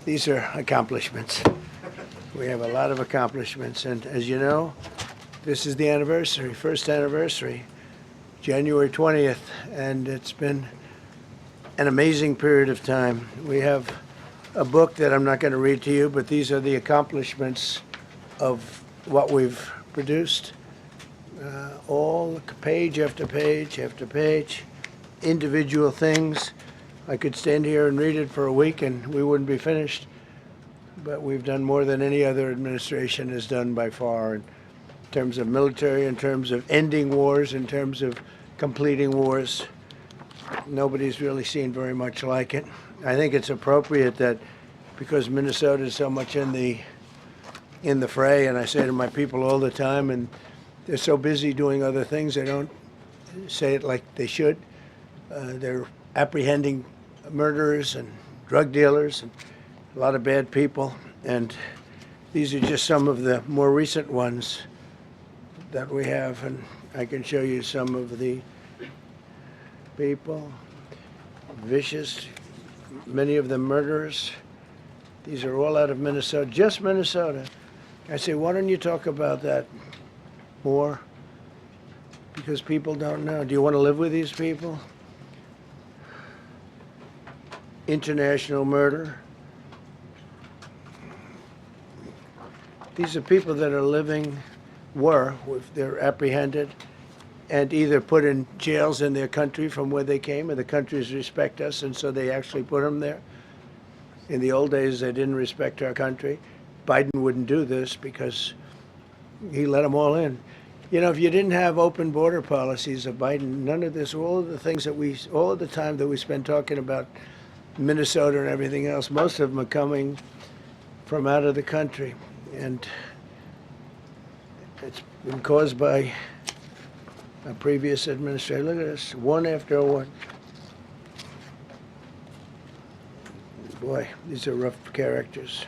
These are accomplishments. We have a lot of accomplishments, and as you know, this is the anniversary, first anniversary, January 20th, and it's been an amazing period of time. We have a book that I'm not going to read to you, but these are the accomplishments of what we've produced. All page after page after page, individual things. I could stand here and read it for a week and we wouldn't be finished. But we've done more than any other administration has done by far in terms of military, in terms of ending wars, in terms of completing wars. Nobody's really seen very much like it. I think it's appropriate that because Minnesota is so much in the fray, and I say to my people all the time, and they're so busy doing other things, they don't say it like they should. They're apprehending murderers and drug dealers and a lot of bad people, and these are just some of the more recent ones that we have, and I can show you some of the people, vicious, many of them murderers. These are all out of Minnesota, just Minnesota. I say, why don't you talk about that more? Because people don't know. Do you want to live with these people? International murder. These are people that are living, they're apprehended and either put in jails in their country from where they came, and the countries respect us, and so they actually put them there. In the old days, they didn't respect our country. Biden wouldn't do this because he let them all in. You know, if you didn't have open border policies of Biden, none of this, all of the things that all of the time that we spend talking about Minnesota and everything else, most of them are coming from out of the country. And it's been caused by a previous administration. Look at this, one after one. Boy, these are rough characters.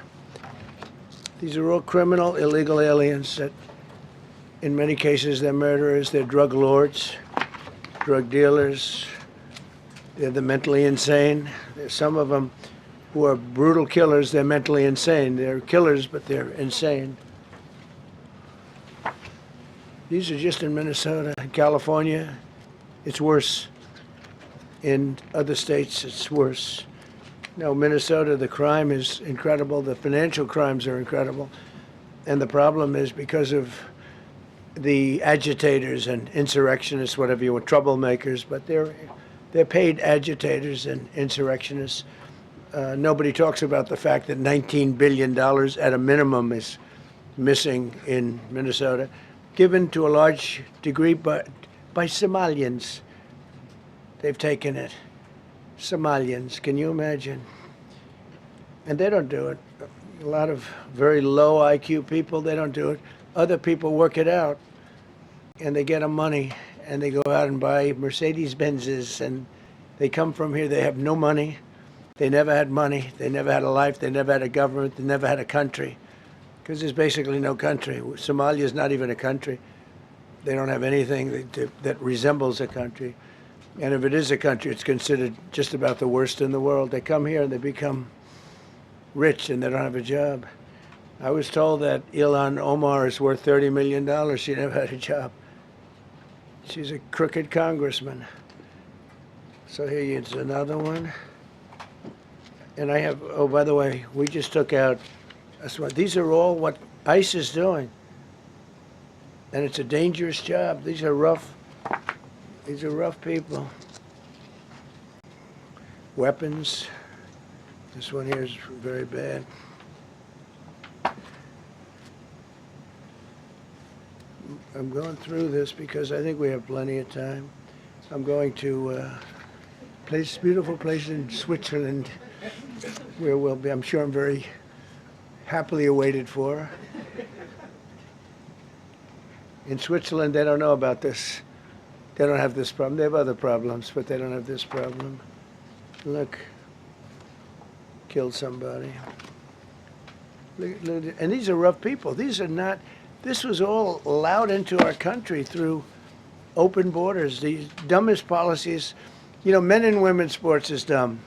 These are all criminal, illegal aliens that, in many cases, they're murderers, they're drug lords, drug dealers, they're the mentally insane. There's some of them who are brutal killers, they're mentally insane. They're killers, but they're insane. These are just in Minnesota. In California, it's worse. In other states, it's worse. No, Minnesota, the crime is incredible. The financial crimes are incredible. And the problem is because of the agitators and insurrectionists, whatever you want, troublemakers, but they're paid agitators and insurrectionists. Nobody talks about the fact that $19 billion at a minimum is missing in Minnesota, given to a large degree by Somalians. They've taken it. Somalians, can you imagine? And they don't do it. A lot of very low IQ people, they don't do it. Other people work it out, and they get them money, and they go out and buy Mercedes-Benzes, and they come from here, they have no money. They never had money, they never had a life, they never had a government, they never had a country, because there's basically no country. Somalia is not even a country. They don't have anything that resembles a country. And if it is a country, it's considered just about the worst in the world. They come here and they become rich and they don't have a job. I was told that Ilhan Omar is worth $30 million. She never had a job. She's a crooked congressman. So here is another one. And I have, oh, by the way, we just took out, these are all what ICE is doing. And it's a dangerous job. These are rough people. Weapons. This one here is very bad. I'm going through this because I think we have plenty of time. I'm going to beautiful place in Switzerland where we'll be, I'm sure I'm very happily awaited for. In Switzerland, they don't know about this. They don't have this problem. They have other problems, but they don't have this problem. Look, killed somebody. Look, and these are rough people. These are not, this was all allowed into our country through open borders. The dumbest policies, you know, men and women's sports is dumb.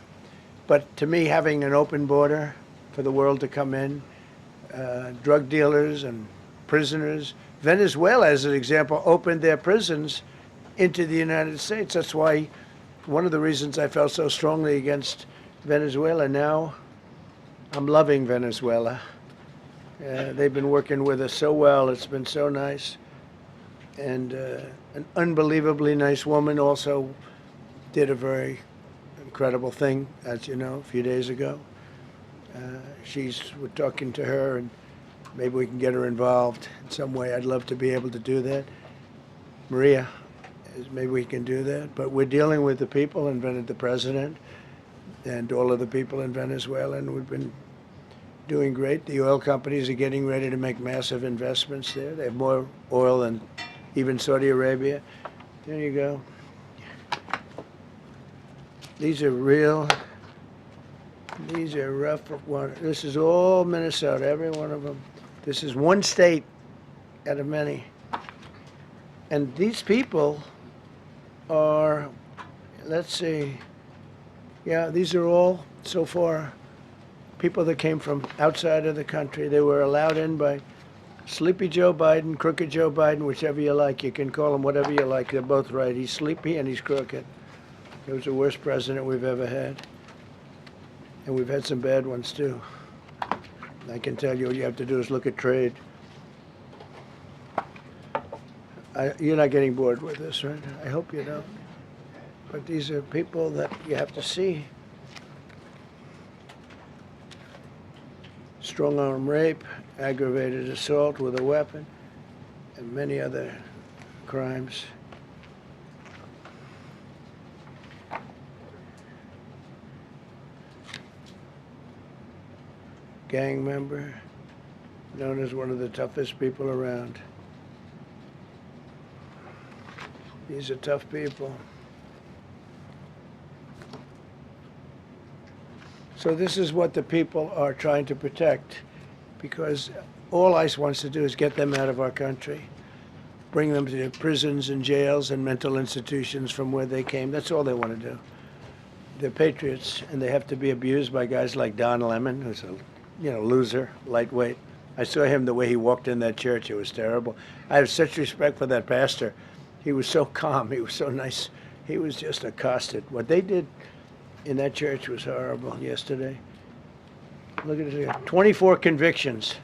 But to me, having an open border for the world to come in, drug dealers and prisoners. Venezuela, as an example, opened their prisons into the United States. That's why one of the reasons I felt so strongly against Venezuela. Now I'm loving Venezuela. They've been working with us so well. It's been so nice. And an unbelievably nice woman also did a very incredible thing, as you know, a few days ago. We're talking to her, and maybe we can get her involved in some way. I'd love to be able to do that. Maria, maybe we can do that. But we're dealing with the people and the president and all of the people in Venezuela, and we've been doing great. The oil companies are getting ready to make massive investments there. They have more oil than even Saudi Arabia. There you go. These are rough water. This is all Minnesota, every one of them. This is one state out of many. And these people are, let's see, yeah, these are all, so far, people that came from outside of the country. They were allowed in by Sleepy Joe Biden, Crooked Joe Biden, whichever you like. You can call him whatever you like. They're both right. He's sleepy and he's crooked. He was the worst president we've ever had. And we've had some bad ones, too. I can tell you, all you have to do is look at trade. You're not getting bored with this, right? I hope you don't. But these are people that you have to see. Strong-arm rape, aggravated assault with a weapon, and many other crimes. Gang member, known as one of the toughest people around. These are tough people. So this is what the people are trying to protect, because all ICE wants to do is get them out of our country, bring them to prisons and jails and mental institutions from where they came. That's all they want to do. They're patriots, and they have to be abused by guys like Don Lemon, who's a loser, lightweight. I saw him the way he walked in that church. It was terrible. I have such respect for that pastor. He was so calm. He was so nice. He was just accosted. What they did in that church was horrible yesterday. Look at it here. 24 convictions.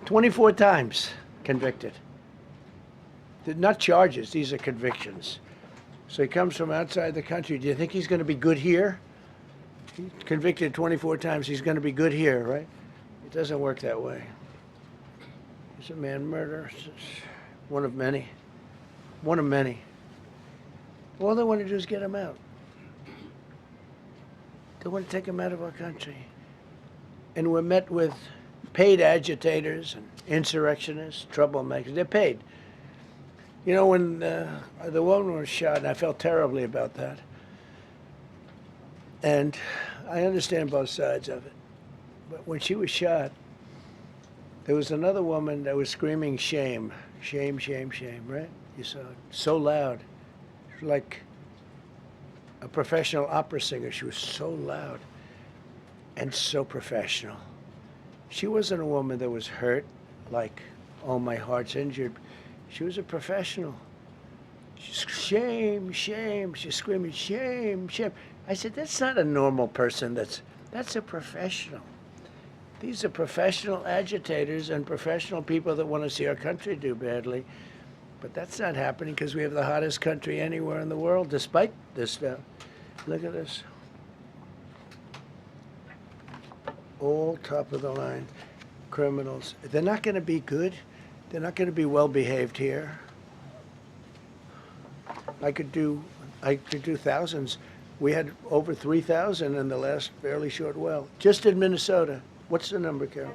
24 times convicted. They're not charges. These are convictions. So he comes from outside the country. Do you think he's going to be good here? He's convicted 24 times. He's going to be good here, right? It doesn't work that way. He's a man murderer. It's one of many. One of many. All they want to do is get him out. They want to take him out of our country. And we're met with paid agitators and insurrectionists, troublemakers. They're paid. You know, when the woman was shot, and I felt terribly about that. And I understand both sides of it. But when she was shot, there was another woman that was screaming shame, shame, shame, shame, right? You saw it. So loud. She was like a professional opera singer. She was so loud and so professional. She wasn't a woman that was hurt, like, oh, my heart's injured. She was a professional. She's shame, shame. She's screaming, shame, shame. I said, that's not a normal person. That's a professional. These are professional agitators and professional people that want to see our country do badly. But that's not happening because we have the hottest country anywhere in the world, despite this stuff. Look at this. All top of the line criminals. They're not going to be good. They're not going to be well behaved here. I could do thousands. We had over 3,000 in the last fairly short while. Just in Minnesota. What's the number, Carol?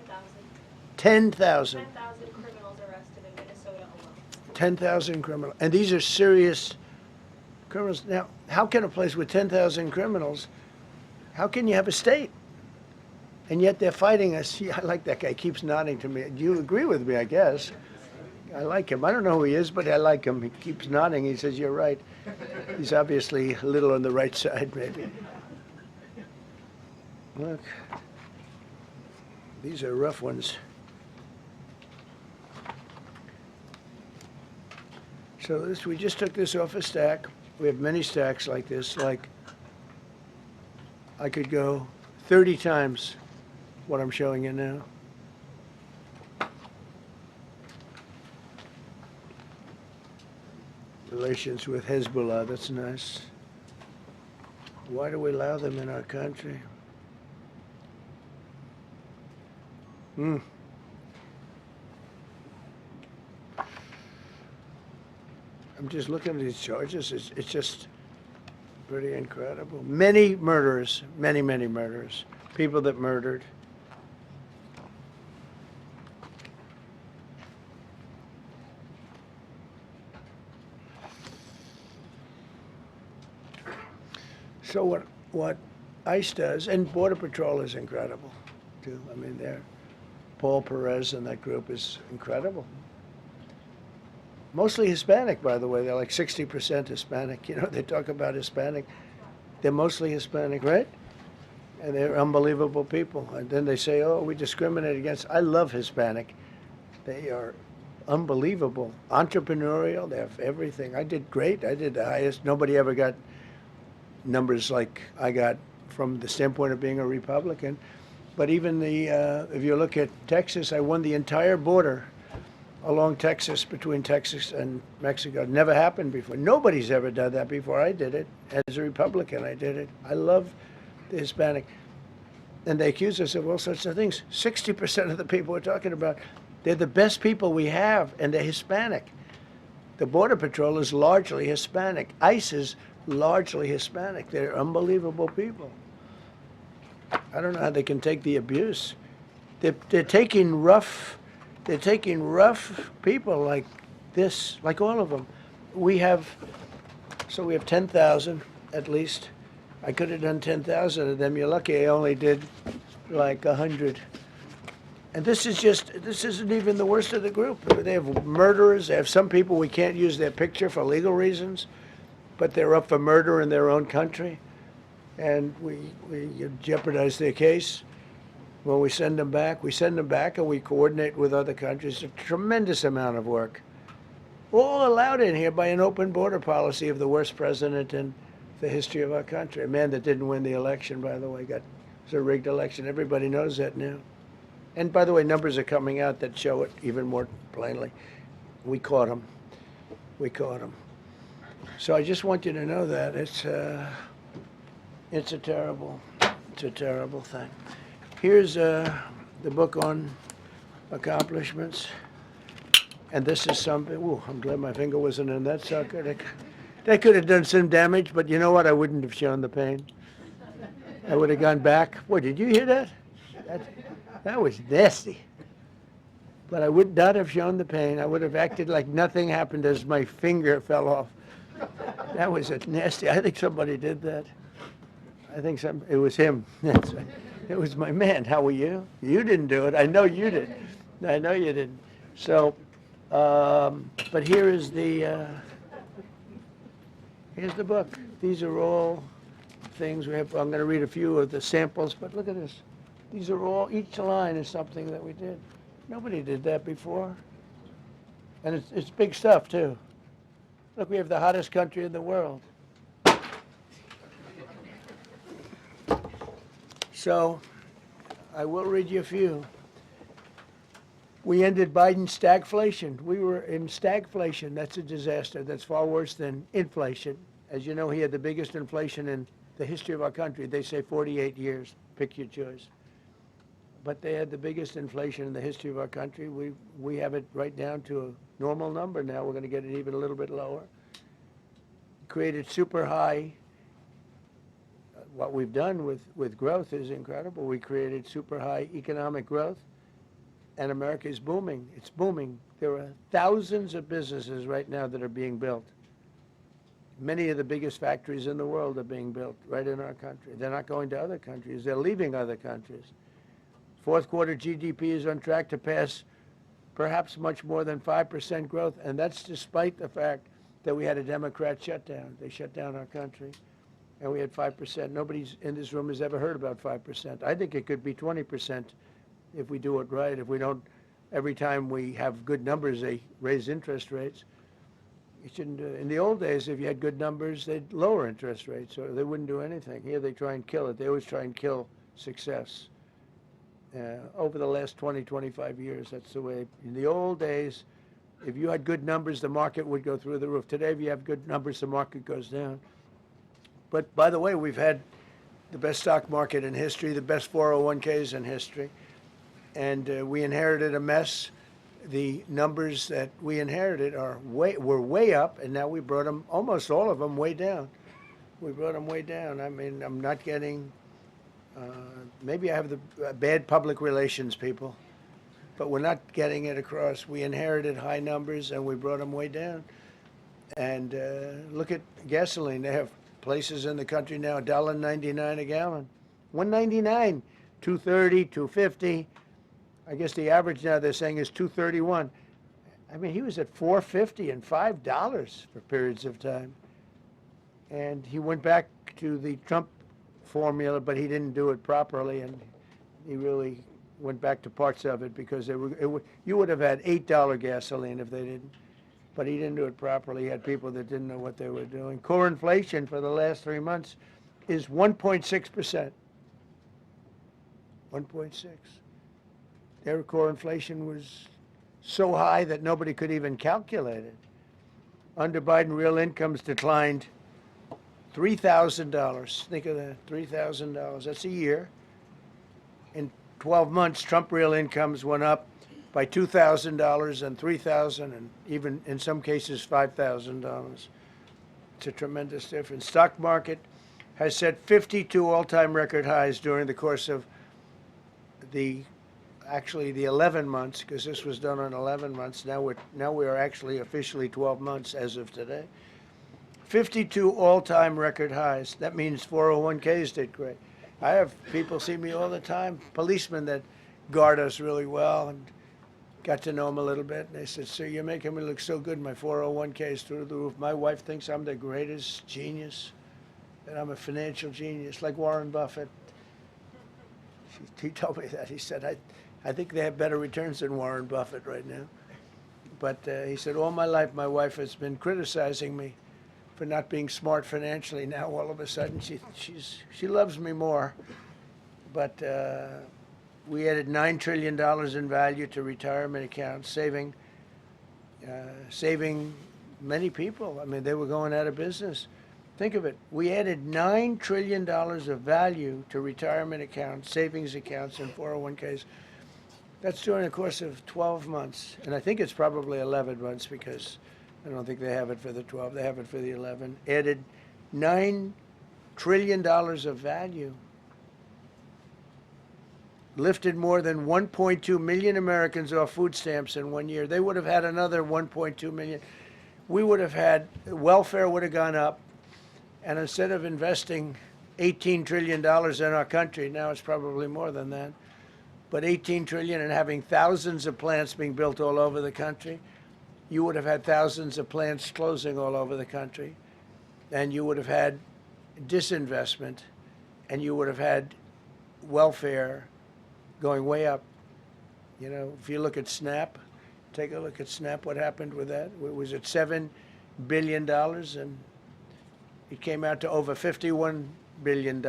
10,000. 10,000 criminals arrested in Minnesota alone. 10,000 criminals. And these are serious criminals. Now, how can a place with 10,000 criminals, how can you have a state? And yet they're fighting us. Yeah, I like that guy. He keeps nodding to me. You agree with me, I guess. I like him. I don't know who he is, but I like him. He keeps nodding. He says, you're right. He's obviously a little on the right side, maybe. Look. These are rough ones. So this, we just took this off a stack. We have many stacks like this. Like, I could go 30 times what I'm showing you now. Relations with Hezbollah, that's nice. Why do we allow them in our country? I'm just looking at these charges. It's just pretty incredible. Many murderers, many murderers. People that murdered. So what ICE does, and Border Patrol is incredible, too. I mean, Paul Perez and that group is incredible. Mostly Hispanic, by the way. They're like 60% Hispanic. You know, they talk about Hispanic. They're mostly Hispanic, right? And they're unbelievable people. And then they say, oh, we discriminate against. I love Hispanic. They are unbelievable. Entrepreneurial. They have everything. I did great. I did the highest. Nobody ever got numbers like I got from the standpoint of being a Republican. But even if you look at Texas, I won the entire border along Texas, between Texas and Mexico. It never happened before. Nobody's ever done that before. I did it. As a Republican, I did it. I love the Hispanic. And they accuse us of all sorts of things. 60% of the people we're talking about, they're the best people we have, and they're Hispanic. The Border Patrol is largely Hispanic. ICE is largely Hispanic. They're unbelievable people. I don't know how they can take the abuse. They're taking rough people like this, like all of them. We have 10,000 at least. I could have done 10,000 of them. You're lucky I only did like 100. And this isn't even the worst of the group. They have murderers. They have some people we can't use their picture for legal reasons, but they're up for murder in their own country. And we jeopardize their case. When we send them back and we coordinate with other countries. A tremendous amount of work. All allowed in here by an open border policy of the worst president in the history of our country. A man that didn't win the election, by the way, it was a rigged election. Everybody knows that now. And by the way, numbers are coming out that show it even more plainly. We caught him. So I just want you to know that it's a terrible thing. Here's the book on accomplishments. And this is something, ooh, I'm glad my finger wasn't in that sucker. That could have done some damage, but you know what? I wouldn't have shown the pain. I would have gone back. What, did you hear that? That was nasty. But I would not have shown the pain. I would have acted like nothing happened as my finger fell off. That was nasty. I think somebody did that. It was him. It was my man. How were you? You didn't do it. I know you did. I know you didn't. So, but here's the book. These are all things we have. I'm going to read a few of the samples, but look at this. These are all, each line is something that we did. Nobody did that before. And it's big stuff, too. Look, we have the hottest country in the world. So, I will read you a few. We ended Biden's stagflation. We were in stagflation. That's a disaster. That's far worse than inflation. As you know, he had the biggest inflation in the history of our country. They say 48 years. Pick your choice. But they had the biggest inflation in the history of our country. We have it right down to a normal number now. We're going to get it even a little bit lower. Created super high. What we've done with growth is incredible. We created super high economic growth, and America is booming. It's booming. There are thousands of businesses right now that are being built. Many of the biggest factories in the world are being built right in our country. They're not going to other countries. They're leaving other countries. Fourth quarter GDP is on track to pass perhaps much more than 5% growth, and that's despite the fact that we had a Democrat shutdown. They shut down our country, and we had 5%. Nobody in this room has ever heard about 5%. I think it could be 20% if we do it right. If we don't, every time we have good numbers, they raise interest rates. You shouldn't do it. In the old days, if you had good numbers, they'd lower interest rates, or they wouldn't do anything. Here, they try and kill it. They always try and kill success. Over the last 20, 25 years, that's the way. In the old days, if you had good numbers, the market would go through the roof. Today, if you have good numbers, the market goes down. But by the way, we've had the best stock market in history, the best 401ks in history, and we inherited a mess. The numbers that we inherited were way up, and now we brought them, almost all of them, way down. We brought them way down. I mean, I'm not getting, maybe I have the bad public relations people, but we're not getting it across. We inherited high numbers, and we brought them way down. And look at gasoline. They have places in the country now, $1.99 a gallon. $1.99, $2.30, $2.50. I guess the average now they're saying is $2.31. I mean, he was at $4.50 and $5 for periods of time. And he went back to the Trump formula, but he didn't do it properly, and he really went back to parts of it because you would have had $8 gasoline if they didn't. But he didn't do it properly. He had people that didn't know what they were doing. Core inflation for the last 3 months is 1.6%. 1.6. Their core inflation was so high that nobody could even calculate it. Under Biden, real incomes declined $3,000. Think of that, $3,000. That's a year. In 12 months, Trump real incomes went up by $2,000 and $3,000 and even in some cases $5,000. It's a tremendous difference. Stock market has set 52 all-time record highs during the course of the 11 months, because this was done on 11 months. Now we are actually officially 12 months as of today. 52 all-time record highs. That means 401ks did great. I have people see me all the time, policemen that guard us really well, and got to know them a little bit. And they said, "Sir, you're making me look so good. My 401k is through the roof. My wife thinks I'm the greatest genius, that I'm a financial genius, like Warren Buffett." He told me that. He said, I think they have better returns than Warren Buffett right now. But he said, all my life, my wife has been criticizing me for not being smart financially. Now, all of a sudden, she loves me more. But we added $9 trillion in value to retirement accounts, saving many people. I mean, they were going out of business. Think of it. We added $9 trillion of value to retirement accounts, savings accounts, and 401ks. That's during the course of 12 months. And I think it's probably 11 months because I don't think they have it for the 12. They have it for the 11. Added $9 trillion of value. Lifted more than 1.2 million Americans off food stamps in 1 year. They would have had another 1.2 million. We would have had, welfare would have gone up. And instead of investing $18 trillion in our country, now it's probably more than that, but $18 trillion and having thousands of plants being built all over the country, you would have had thousands of plants closing all over the country, and you would have had disinvestment, and you would have had welfare going way up. You know, if you look at SNAP, take a look at SNAP, what happened with that? It was at $7 billion, and it came out to over $51 billion.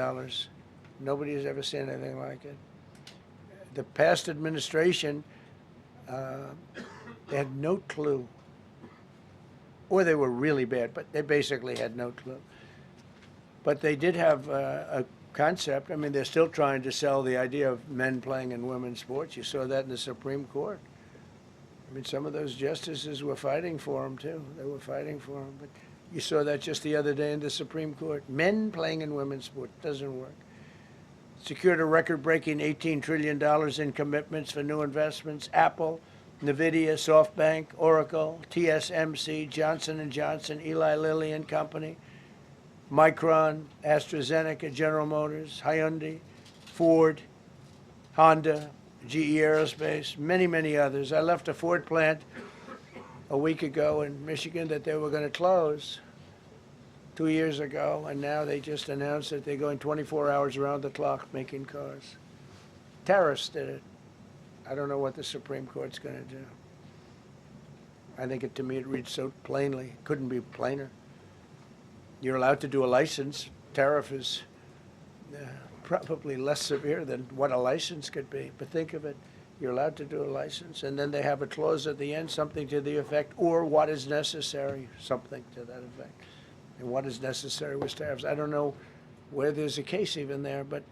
Nobody has ever seen anything like it. The past administration had no clue, or they were really bad, but they basically had no clue. But they did have a concept. I mean, they're still trying to sell the idea of men playing in women's sports. You saw that in the Supreme Court. I mean, some of those justices were fighting for them, too. They were fighting for them. But you saw that just the other day in the Supreme Court. Men playing in women's sports doesn't work. Secured a record-breaking $18 trillion in commitments for new investments. Apple, NVIDIA, SoftBank, Oracle, TSMC, Johnson & Johnson, Eli Lilly and Company, Micron, AstraZeneca, General Motors, Hyundai, Ford, Honda, GE Aerospace, many, many others. I left a Ford plant a week ago in Michigan that they were going to close 2 years ago, and now they just announced that they're going 24 hours around the clock making cars. Tariffs did it. I don't know what the Supreme Court's going to do. I think to me it reads so plainly, couldn't be plainer. You're allowed to do a license. Tariff is probably less severe than what a license could be. But think of it, you're allowed to do a license, and then they have a clause at the end, something to the effect, or what is necessary, something to that effect. And what is necessary was tariffs. I don't know where there's a case even there, but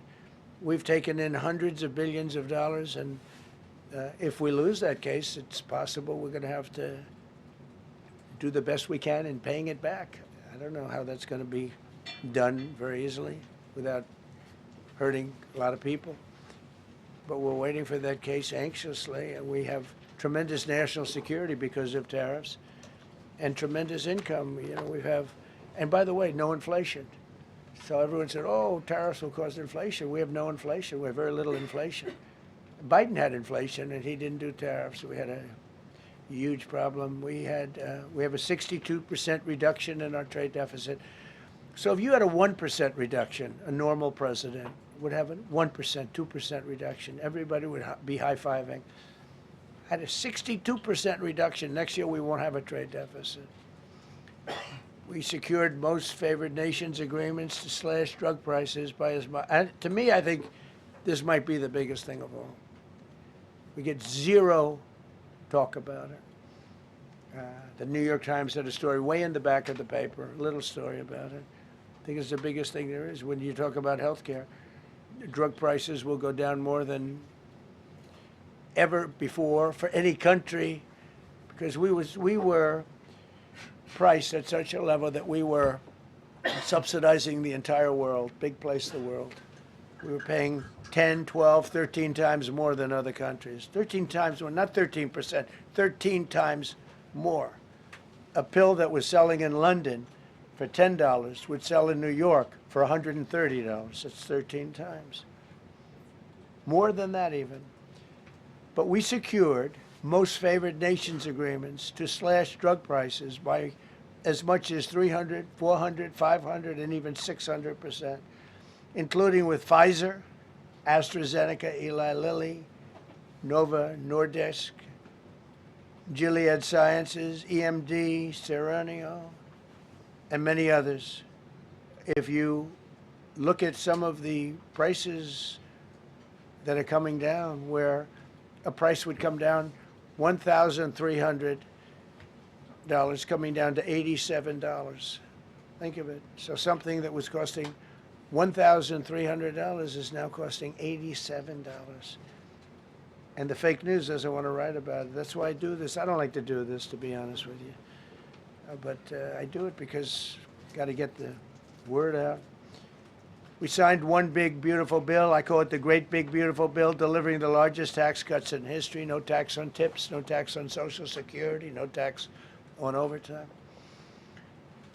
we've taken in hundreds of billions of dollars, and if we lose that case, it's possible we're going to have to do the best we can in paying it back. I don't know how that's going to be done very easily without hurting a lot of people. But we're waiting for that case anxiously, and we have tremendous national security because of tariffs and tremendous income. We have, and by the way, no inflation. So everyone said, oh, tariffs will cause inflation. We have no inflation. We have very little inflation. Biden had inflation, and he didn't do tariffs. We had a huge problem. We have a 62% reduction in our trade deficit. So if you had a 1% reduction, a normal president would have a 1%, 2% reduction. Everybody would be high-fiving. Had a 62% reduction. Next year we won't have a trade deficit. We secured most favored nations agreements to slash drug prices by as much. And to me, I think this might be the biggest thing of all. We get zero talk about it. The New York Times had a story way in the back of the paper, a little story about it. I think it's the biggest thing there is when you talk about health care. Drug prices will go down more than ever before for any country because we were priced at such a level that we were subsidizing the entire world, big place in the world. We were paying 10, 12, 13 times more than other countries. 13 times more, not 13%, 13 times more. A pill that was selling in London for $10 would sell in New York for $130. That's 13 times. More than that even. But we secured most favored nations agreements to slash drug prices by as much as 300, 400, 500, and even 600%, including with Pfizer, AstraZeneca, Eli Lilly, Nova Nordisk, Gilead Sciences, EMD, Serenio, and many others. If you look at some of the prices that are coming down, where a price would come down $1,300 coming down to $87. Think of it. So something that was costing $1,300 is now costing $87. And the fake news doesn't want to write about it. That's why I do this. I don't like to do this, to be honest with you. But I do it because got to get the word out. We signed one big, beautiful bill. I call it the Great Big Beautiful Bill, delivering the largest tax cuts in history. No tax on tips, no tax on Social Security, no tax on overtime.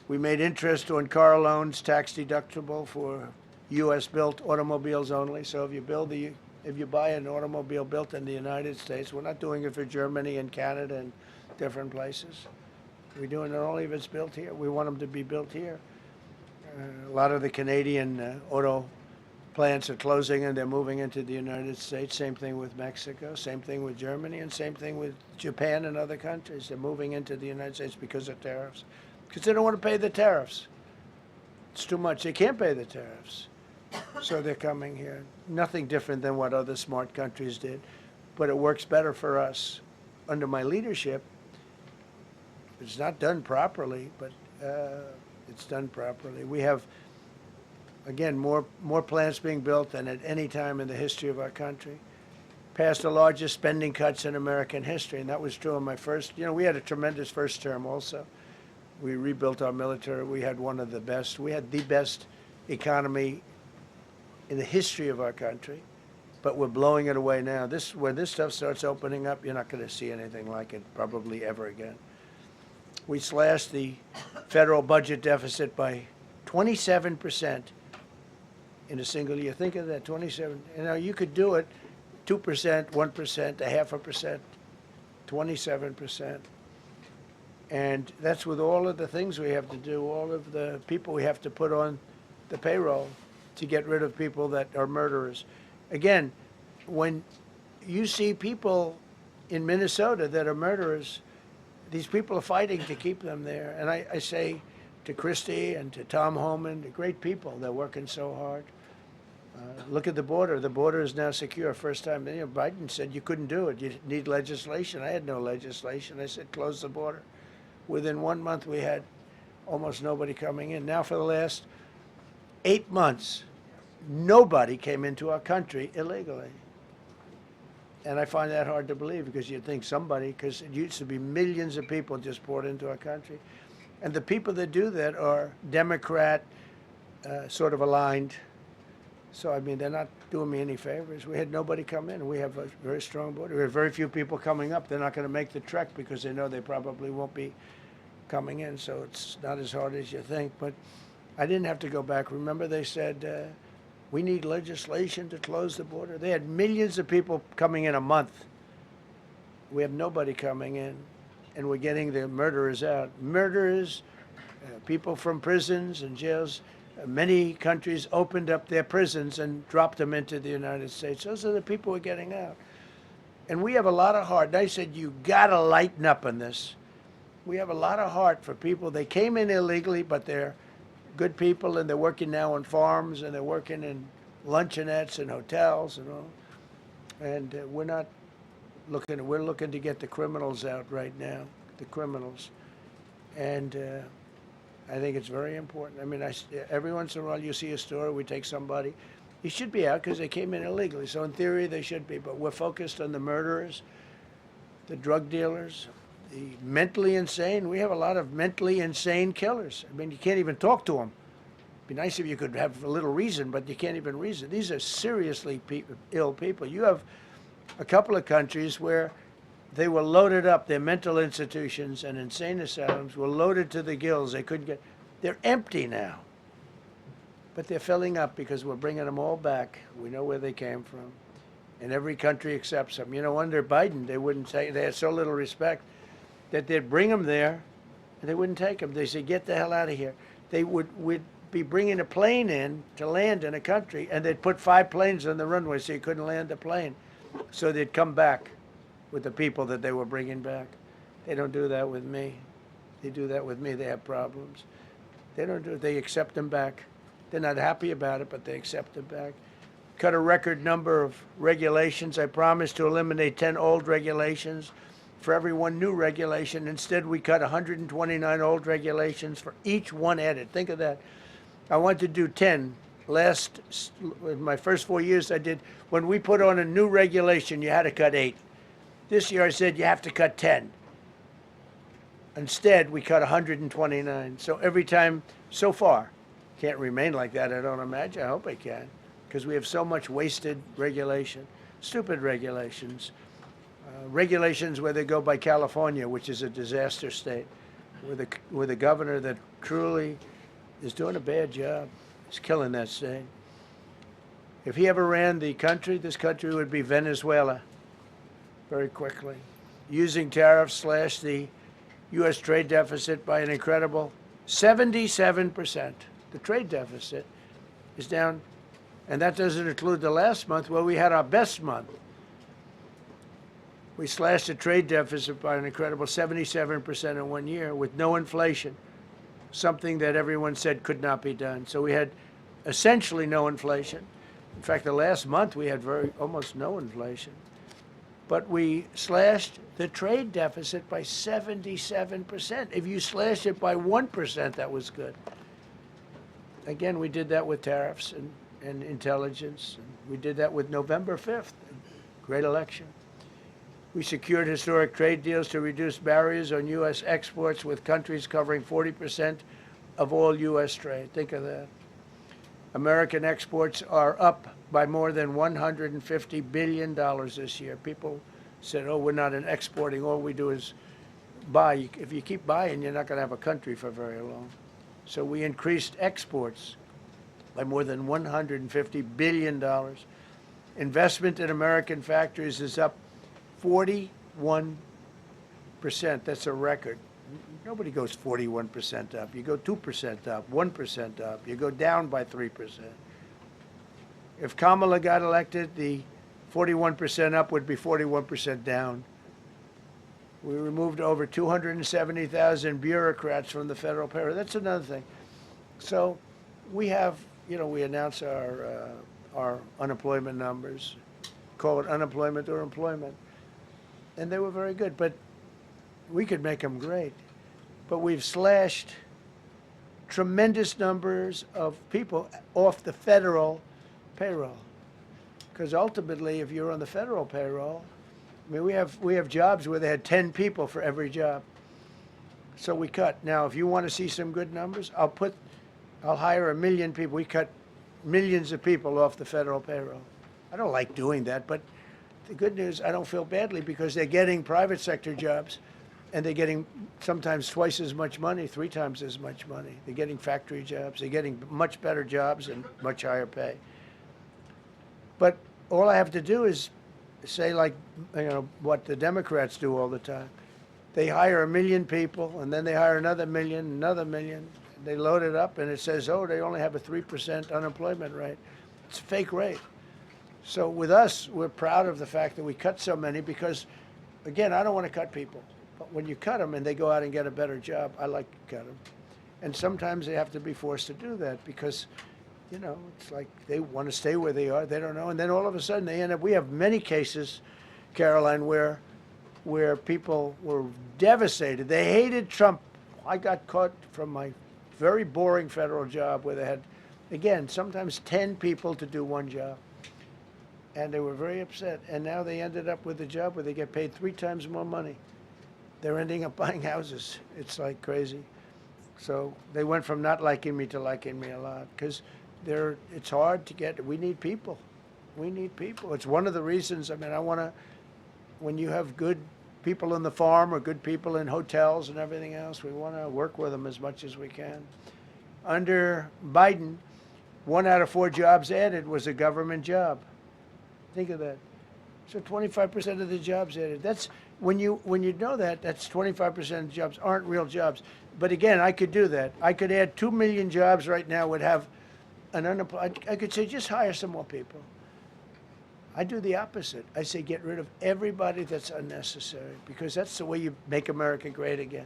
We made interest on car loans tax deductible for U.S.-built automobiles only. So if you buy an automobile built in the United States, we're not doing it for Germany and Canada and different places. We're doing it only if it's built here. We want them to be built here. A lot of the Canadian auto plants are closing and they're moving into the United States. Same thing with Mexico, same thing with Germany, and same thing with Japan and other countries. They're moving into the United States because of tariffs. Because they don't want to pay the tariffs. It's too much. They can't pay the tariffs. So they're coming here. Nothing different than what other smart countries did. But it works better for us. Under my leadership, it's not done properly, but it's done properly. We have, again, more plants being built than at any time in the history of our country. Passed the largest spending cuts in American history, and that was true in my first. We had a tremendous first term also. We rebuilt our military. We had one of the best. We had the best economy in the history of our country, but we're blowing it away now. When this stuff starts opening up, you're not going to see anything like it probably ever again. We slashed the federal budget deficit by 27% in a single year. Think of that, 27. You could do it 2%, 1%, 0.5%, 27%. And that's with all of the things we have to do, all of the people we have to put on the payroll to get rid of people that are murderers. Again, when you see people in Minnesota that are murderers. These people are fighting to keep them there. And I say to Christie and to Tom Homan, the great people, they're working so hard. Look at the border. The border is now secure. First time, Biden said you couldn't do it. You need legislation. I had no legislation. I said close the border. Within 1 month, we had almost nobody coming in. Now for the last 8 months, nobody came into our country illegally. And I find that hard to believe because you'd think somebody, because it used to be millions of people just poured into our country. And the people that do that are Democrat, sort of aligned. So, I mean, they're not doing me any favors. We had nobody come in. We have a very strong border. We have very few people coming up. They're not going to make the trek because they know they probably won't be coming in. So it's not as hard as you think. But I didn't have to go back. Remember, they said, we need legislation to close the border. They had millions of people coming in a month. We have nobody coming in, and we're getting the murderers out. Murderers, people from prisons and jails. Many countries opened up their prisons and dropped them into the United States. Those are the people we're getting out. And we have a lot of heart. And I said, you got to lighten up on this. We have a lot of heart for people. They came in illegally, but they're good people, and they're working now on farms, and they're working in luncheonettes and hotels and all. And we're looking to get the criminals out right now, the criminals. And I think it's very important. I mean, every once in a while you see a story, we take somebody. He should be out because they came in illegally. So in theory, they should be. But we're focused on the murderers, the drug dealers, the mentally insane. We have a lot of mentally insane killers. I mean, you can't even talk to them. It'd be nice if you could have a little reason, but you can't even reason. These are seriously ill people. You have a couple of countries where they were loaded up. Their mental institutions and insane asylums were loaded to the gills. They couldn't get. They're empty now. But they're filling up because we're bringing them all back. We know where they came from. And every country accepts them. You know, under Biden, they wouldn't take. They had so little respect that they'd bring them there, and they wouldn't take them. They said, get the hell out of here. They would be bringing a plane in to land in a country, and they'd put 5 planes on the runway so you couldn't land the plane. So they'd come back with the people that they were bringing back. They don't do that with me. They do that with me, they have problems. They don't do it. They accept them back. They're not happy about it, but they accept them back. Cut a record number of regulations. I promised to eliminate 10 old regulations for every one new regulation. Instead, we cut 129 old regulations for each one added. Think of that. I wanted to do 10. In my first 4 years, I did. When we put on a new regulation, you had to cut 8. This year I said you have to cut 10. Instead, we cut 129. So every time, so far, can't remain like that, I don't imagine. I hope I can, because we have so much wasted regulation, stupid regulations. Regulations where they go by California, which is a disaster state, with a governor that truly is doing a bad job. He's killing that state. If he ever ran the country, this country would be Venezuela. Very quickly. Using tariffs slash the U.S. trade deficit by an incredible 77%. The trade deficit is down, and that doesn't include the last month where we had our best month. We slashed the trade deficit by an incredible 77% in 1 year with no inflation, something that everyone said could not be done. So we had essentially no inflation. In fact, the last month we had almost no inflation. But we slashed the trade deficit by 77%. If you slash it by 1%, that was good. Again, we did that with tariffs and intelligence. We did that with November 5th, great election. We secured historic trade deals to reduce barriers on U.S. exports with countries covering 40% of all U.S. trade. Think of that. American exports are up by more than $150 billion this year. People said, oh, we're not an exporting. All we do is buy. If you keep buying, you're not going to have a country for very long. So we increased exports by more than $150 billion. Investment in American factories is up 41%. That's a record. Nobody goes 41% up. You go 2% up, 1% up. You go down by 3%. If Kamala got elected, the 41% up would be 41% down. We removed over 270,000 bureaucrats from the federal payroll. That's another thing. So we have, we announce our unemployment numbers, call it unemployment or employment, and they were very good. But we could make them great. But we've slashed tremendous numbers of people off the federal payroll. Because ultimately, if you're on the federal payroll, I mean, we have jobs where they had 10 people for every job. So we cut. Now, if you want to see some good numbers, I'll hire 1 million people. We cut millions of people off the federal payroll. I don't like doing that, but the good news, I don't feel badly because they're getting private sector jobs and they're getting sometimes twice as much money, 3 times as much money. They're getting factory jobs. They're getting much better jobs and much higher pay. But all I have to do is say, like, what the Democrats do all the time. They hire 1 million people, and then they hire another million, another million. They load it up, and it says, oh, they only have a 3% unemployment rate. It's a fake rate. So with us, we're proud of the fact that we cut so many because, again, I don't want to cut people. But when you cut them and they go out and get a better job, I like to cut them. And sometimes they have to be forced to do that because, it's like they want to stay where they are. They don't know. And then all of a sudden they end up, we have many cases, Caroline, where people were devastated. They hated Trump. I got caught from my very boring federal job where they had, again, sometimes 10 people to do one job. And they were very upset. And now they ended up with a job where they get paid 3 times more money. They're ending up buying houses. It's like crazy. So they went from not liking me to liking me a lot because it's hard to get. We need people. We need people. It's one of the reasons. I mean, when you have good people on the farm or good people in hotels and everything else, we want to work with them as much as we can. Under Biden, 1 out of 4 jobs added was a government job. Think of that. So 25% of the jobs added. That's when you know that, that's 25% of jobs aren't real jobs. But again, I could do that. I could add 2 million jobs right now, would have an unemployed. I could say just hire some more people. I do the opposite. I say get rid of everybody that's unnecessary because that's the way you make America great again.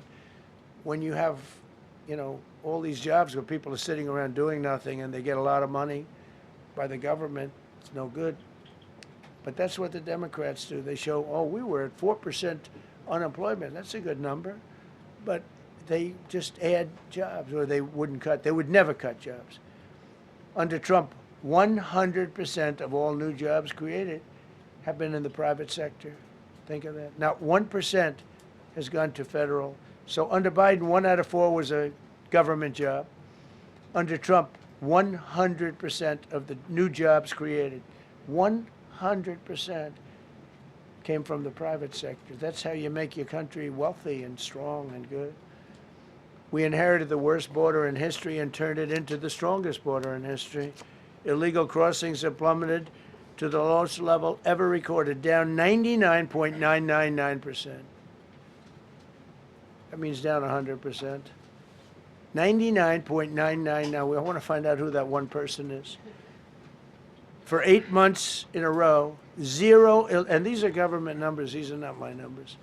When you have, all these jobs where people are sitting around doing nothing and they get a lot of money by the government, it's no good. But that's what the Democrats do. They show, we were at 4% unemployment. That's a good number. But they just add jobs, or they wouldn't cut. They would never cut jobs. Under Trump, 100% of all new jobs created have been in the private sector. Think of that. Not 1% has gone to federal. So under Biden, 1 out of 4 was a government job. Under Trump, 100% of the new jobs created, 100% came from the private sector. That's how you make your country wealthy and strong and good. We inherited the worst border in history and turned it into the strongest border in history. Illegal crossings have plummeted to the lowest level ever recorded, down 99.999%. That means down 100%. 99.99. Now, I want to find out who that one person is. For 8 months in a row, 0, and these are government numbers, these are not my numbers.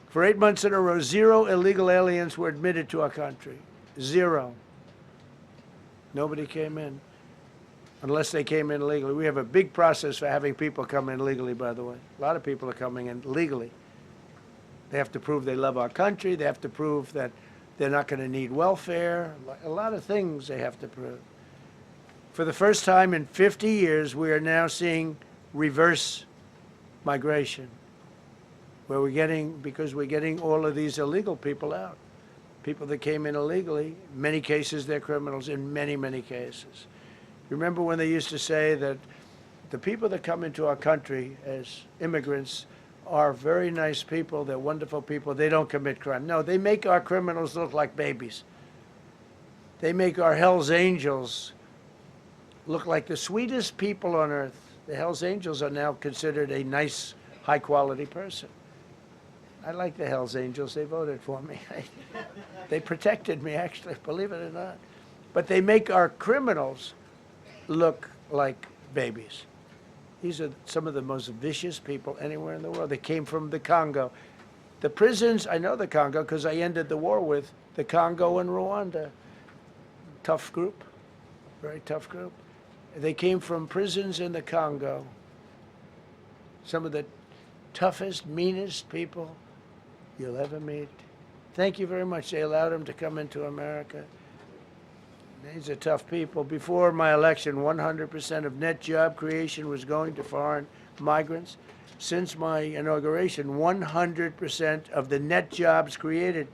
For 8 months in a row, 0 illegal aliens were admitted to our country. 0. Nobody came in, unless they came in legally. We have a big process for having people come in legally, by the way. A lot of people are coming in legally. They have to prove they love our country. They have to prove that they're not going to need welfare. A lot of things they have to prove. For the first time in 50 years, we are now seeing reverse migration, where because we're getting all of these illegal people out. People that came in illegally, in many cases they're criminals, in many, many cases. Remember when they used to say that the people that come into our country as immigrants are very nice people, they're wonderful people, they don't commit crime. No, they make our criminals look like babies. They make our Hell's Angels look like the sweetest people on earth. The Hell's Angels are now considered a nice, high-quality person. I like the Hell's Angels. They voted for me. They protected me, actually, believe it or not. But they make our criminals look like babies. These are some of the most vicious people anywhere in the world. They came from the Congo. The prisons, I know the Congo because I ended the war with the Congo and Rwanda. Tough group, very tough group. They came from prisons in the Congo. Some of the toughest, meanest people you'll ever meet. Thank you very much. They allowed them to come into America. These are tough people. Before my election, 100% of net job creation was going to foreign migrants. Since my inauguration, 100% of the net jobs created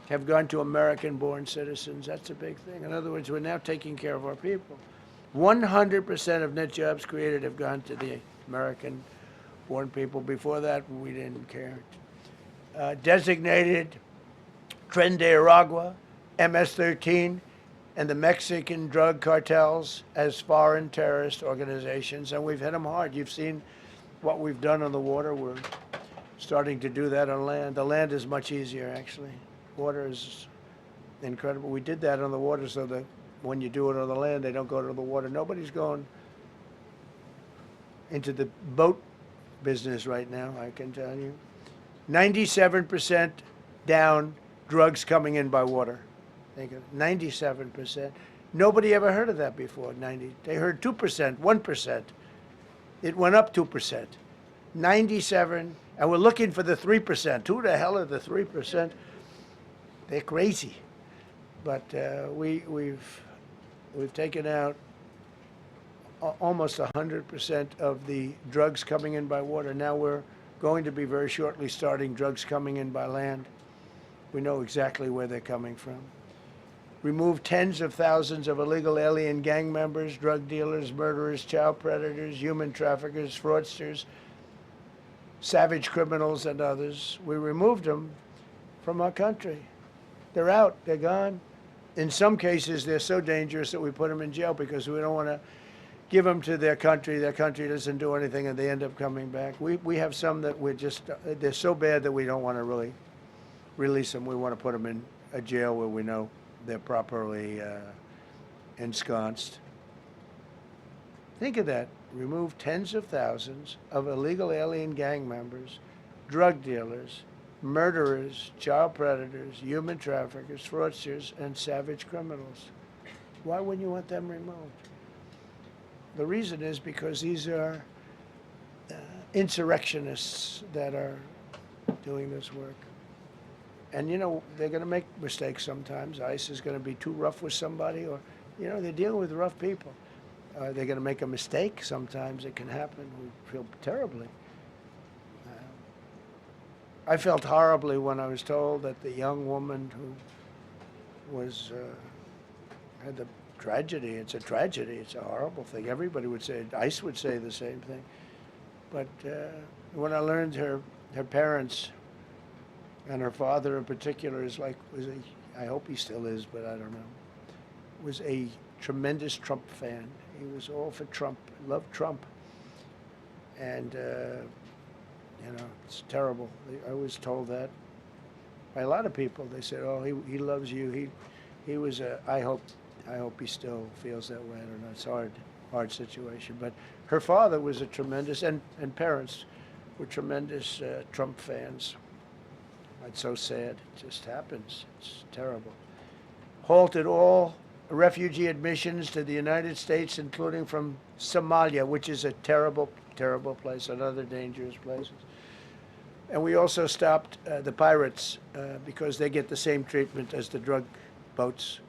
have gone to American-born citizens. That's a big thing. In other words, we're now taking care of our people. 100% of net jobs created have gone to the American-born people. Before that, we didn't care. Designated Tren de Aragua, MS-13, and the Mexican drug cartels as foreign terrorist organizations, and we've hit them hard. You've seen what we've done on the water. We're starting to do that on land. The land is much easier, actually. Water is incredible. We did that on the water so that when you do it on the land, they don't go to the water. Nobody's going into the boat business right now, I can tell you. 97% down drugs coming in by water. Think of 97%. Nobody ever heard of that before. They heard 2%, 1%. It went up 2%. 97, and we're looking for the 3%. Who the hell are the 3%? They're crazy. But we've taken out almost 100% of the drugs coming in by water. Now we're going to be very shortly starting drugs coming in by land. We know exactly where they're coming from. Remove tens of thousands of illegal alien gang members, drug dealers, murderers, child predators, human traffickers, fraudsters, savage criminals, and others. We removed them from our country. They're out. They're gone. In some cases, they're so dangerous that we put them in jail because we don't want to give them to their country. Their country doesn't do anything, and they end up coming back. We have some that they're so bad that we don't want to really release them. We want to put them in a jail where we know they're properly ensconced. Think of that. Remove tens of thousands of illegal alien gang members, drug dealers, murderers, child predators, human traffickers, fraudsters, and savage criminals. Why wouldn't you want them removed? The reason is because these are insurrectionists that are doing this work. And, you know, they're going to make mistakes sometimes. ICE is going to be too rough with somebody, or, you know, they're dealing with rough people. They're going to make a mistake sometimes. It can happen. We feel terribly. I felt horribly when I was told that the young woman who was had the tragedy. It's a tragedy. It's a horrible thing. Everybody would say, ICE would say the same thing. But when I learned her parents, and her father in particular I hope he still is, but I don't know, was a tremendous Trump fan. He was all for Trump, loved Trump. And, you know, it's terrible. I was told that by a lot of people. They said, oh, he loves you. He was I hope he still feels that way. I don't know. It's a hard situation. But her father was a tremendous, and parents were tremendous Trump fans. It's so sad. It just happens. It's terrible. Halted all refugee admissions to the United States, including from Somalia, which is a terrible, terrible place, another dangerous place. And we also stopped the pirates because they get the same treatment as the drug boats.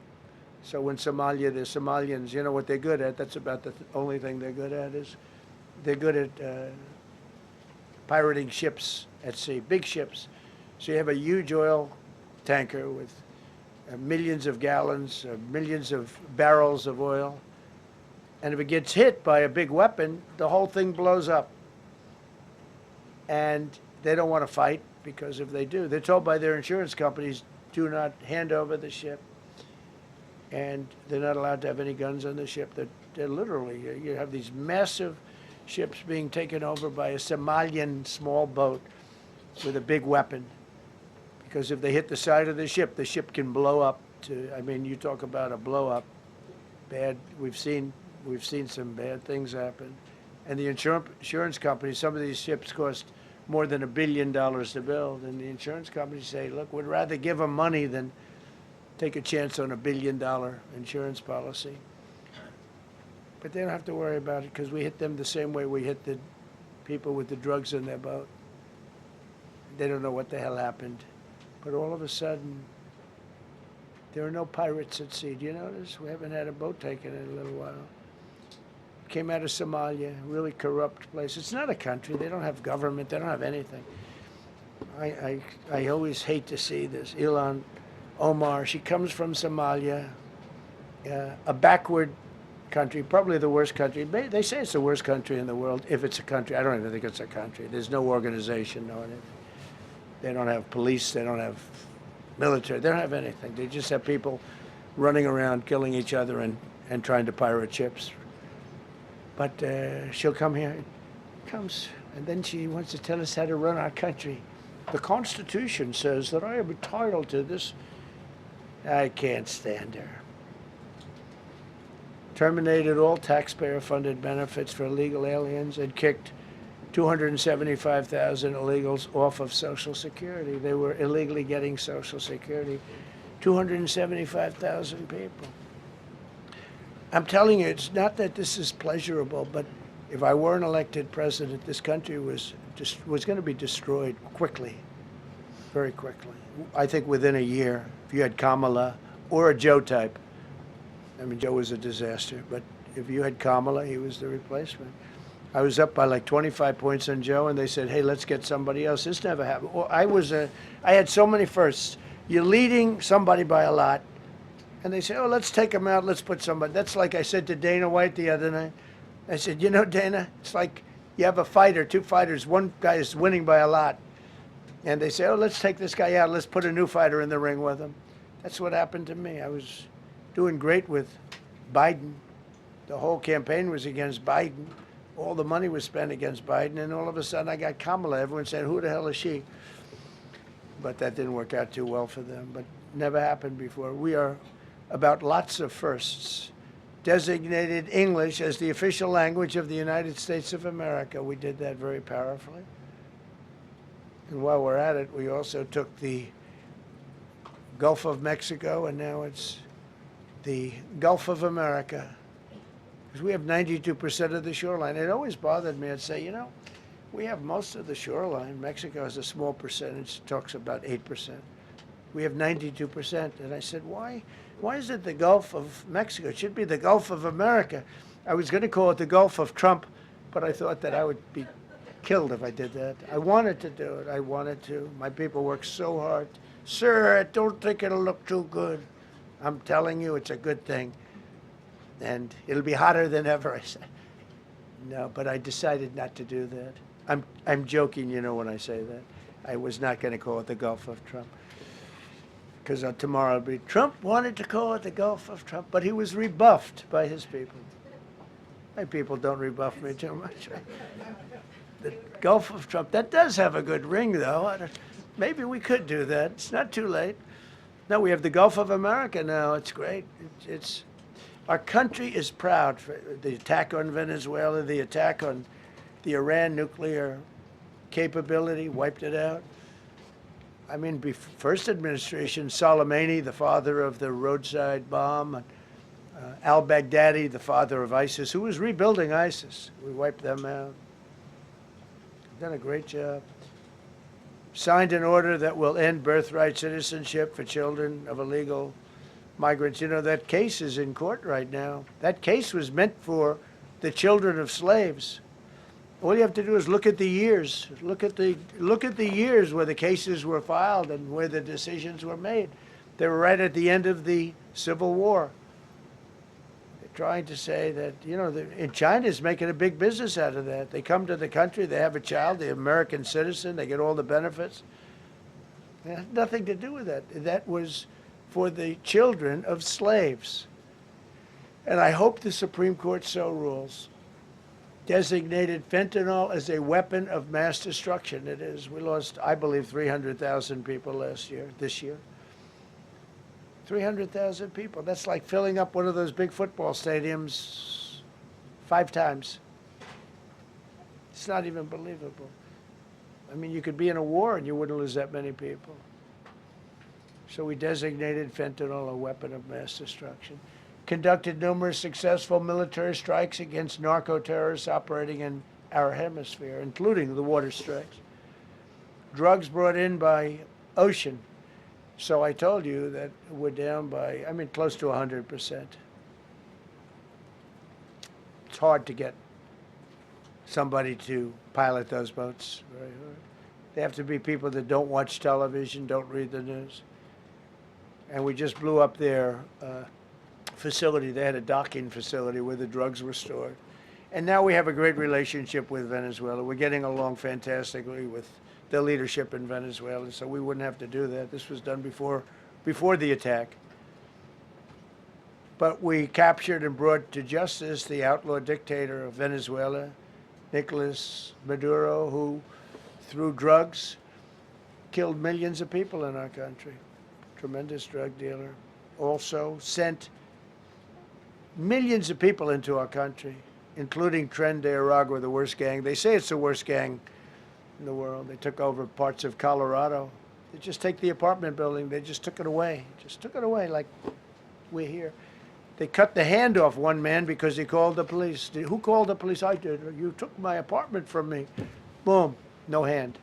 So in Somalia, the Somalians, you know what they're good at? That's about the only thing they're good at is they're good at pirating ships at sea, big ships. So you have a huge oil tanker with millions of gallons, millions of barrels of oil. And if it gets hit by a big weapon, the whole thing blows up. And they don't want to fight because if they do, they're told by their insurance companies, do not hand over the ship. And they're not allowed to have any guns on the ship. They're literally, you have these massive ships being taken over by a Somalian small boat with a big weapon. Because if they hit the side of the ship can blow up I mean, you talk about a blow up. Bad, we've seen some bad things happen. And the insurance companies, some of these ships cost more than $1 billion to build. And the insurance companies say, look, we'd rather give them money than take a chance on $1 billion insurance policy. But they don't have to worry about it because we hit them the same way we hit the people with the drugs in their boat. They don't know what the hell happened. But all of a sudden, there are no pirates at sea. Do you notice? We haven't had a boat taken in a little while. Came out of Somalia, really corrupt place. It's not a country. They don't have government. They don't have anything. I always hate to see this. Ilan Omar, she comes from Somalia, a backward country, probably the worst country. They say it's the worst country in the world, if it's a country. I don't even think it's a country. There's no organization, no anything. They don't have police. They don't have military. They don't have anything. They just have people running around, killing each other and trying to pirate ships. But she'll come here, comes, and then she wants to tell us how to run our country. The Constitution says that I am entitled to this. I can't stand her. Terminated all taxpayer-funded benefits for illegal aliens and kicked 275,000 illegals off of Social Security. They were illegally getting Social Security. 275,000 people. I'm telling you, it's not that this is pleasurable, but if I were an elected president, this country was going to be destroyed quickly, very quickly. I think within a year, if you had Kamala or a Joe type. I mean, Joe was a disaster, but if you had Kamala, he was the replacement. I was up by like 25 points on Joe, and they said, hey, let's get somebody else. This never happened. Well, I had so many firsts. You're leading somebody by a lot, and they say, oh, let's take him out, let's put somebody. That's like I said to Dana White the other night. I said, you know, Dana, it's like you have a fighter, two fighters, one guy is winning by a lot. And they say, oh, let's take this guy out, let's put a new fighter in the ring with him. That's what happened to me. I was doing great with Biden. The whole campaign was against Biden. All the money was spent against Biden, and all of a sudden I got Kamala. Everyone said, who the hell is she? But that didn't work out too well for them, but never happened before. We are about lots of firsts. Designated English as the official language of the United States of America. We did that very powerfully. And while we're at it, we also took the Gulf of Mexico, and now it's the Gulf of America. Because we have 92% of the shoreline. It always bothered me. I'd say, you know, we have most of the shoreline. Mexico has a small percentage, talks about 8%. We have 92%. And I said, why is it the Gulf of Mexico? It should be the Gulf of America. I was going to call it the Gulf of Trump, but I thought that I would be killed if I did that. I wanted to do it. I wanted to. My people worked so hard. Sir, I don't think it'll look too good. I'm telling you, it's a good thing. And it'll be hotter than ever, I said. No, but I decided not to do that. I'm joking, you know, when I say that. I was not going to call it the Gulf of Trump. Because tomorrow it'll be, Trump wanted to call it the Gulf of Trump, but he was rebuffed by his people. My people don't rebuff me too much. The Gulf of Trump, that does have a good ring, though. Maybe we could do that. It's not too late. No, we have the Gulf of America now. It's great. Our country is proud for the attack on Venezuela, the attack on the Iran nuclear capability, wiped it out. I mean, first administration, Soleimani, the father of the roadside bomb, al-Baghdadi, the father of ISIS, who was rebuilding ISIS. We wiped them out. Done a great job. Signed an order that will end birthright citizenship for children of illegal migrants. You know, that case is in court right now. That case was meant for the children of slaves. All you have to do is look at the years. Look at the years where the cases were filed and where the decisions were made. They were right at the end of the Civil War. They're trying to say that, you know, in China's making a big business out of that. They come to the country, they have a child, the American citizen, they get all the benefits. It had nothing to do with that. That was for the children of slaves. And I hope the Supreme Court so rules. Designated fentanyl as a weapon of mass destruction. It is. We lost, I believe, 300,000 people this year. 300,000 people. That's like filling up one of those big football stadiums 5 times. It's not even believable. I mean, you could be in a war and you wouldn't lose that many people. So we designated fentanyl a weapon of mass destruction. Conducted numerous successful military strikes against narco-terrorists operating in our hemisphere, including the water strikes. Drugs brought in by ocean. So I told you that we're down by, close to 100%. It's hard to get somebody to pilot those boats. Very hard. They have to be people that don't watch television, don't read the news. And we just blew up their facility. They had a docking facility where the drugs were stored. And now we have a great relationship with Venezuela. We're getting along fantastically with the leadership in Venezuela, so we wouldn't have to do that. This was done before the attack. But we captured and brought to justice the outlaw dictator of Venezuela, Nicolas Maduro, who, through drugs, killed millions of people in our country. Tremendous drug dealer. Also sent millions of people into our country, including Tren de Aragua, the worst gang. They say it's the worst gang in the world. They took over parts of Colorado. They just take the apartment building. They just took it away. Just took it away like we're here. They cut the hand off one man because he called the police. Who called the police? I did. You took my apartment from me. Boom, no hand.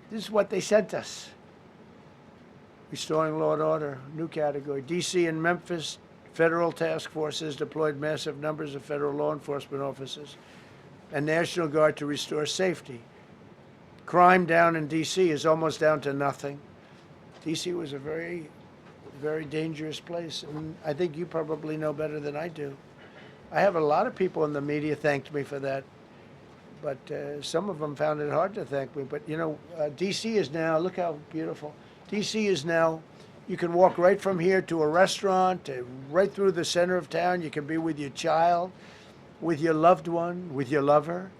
This is what they sent us. Restoring law and order, new category. D.C. and Memphis, federal task forces deployed massive numbers of federal law enforcement officers and National Guard to restore safety. Crime down in D.C. is almost down to nothing. D.C. was a very, very dangerous place, and I think you probably know better than I do. I have a lot of people in the media thanked me for that, but some of them found it hard to thank me. But, D.C. is now, look how beautiful. D.C. is now, you can walk right from here to a restaurant, right through the center of town. You can be with your child, with your loved one, with your lover.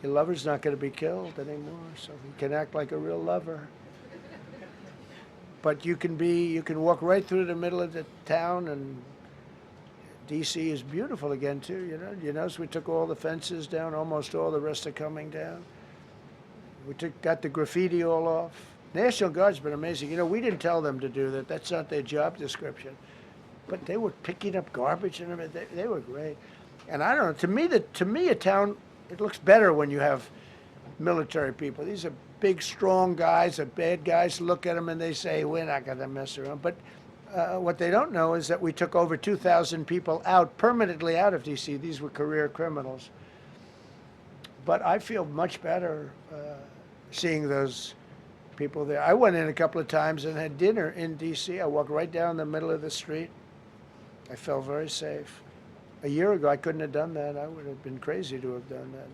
Your lover's not going to be killed anymore, so you can act like a real lover. But you can walk right through the middle of the town, and D.C. is beautiful again, too, You notice we took all the fences down, almost all, the rest are coming down. We got the graffiti all off. National Guard's been amazing. We didn't tell them to do that. That's not their job description. But they were picking up garbage and everything. They were great. And I don't know, to me a town, it looks better when you have military people. These are big, strong guys, are bad guys. Look at them and they say, we're not going to mess around. But what they don't know is that we took over 2,000 people permanently out of D.C. These were career criminals. But I feel much better seeing those people there. I went in a couple of times and had dinner in D.C. I walked right down the middle of the street. I felt very safe. A year ago, I couldn't have done that. I would have been crazy to have done that.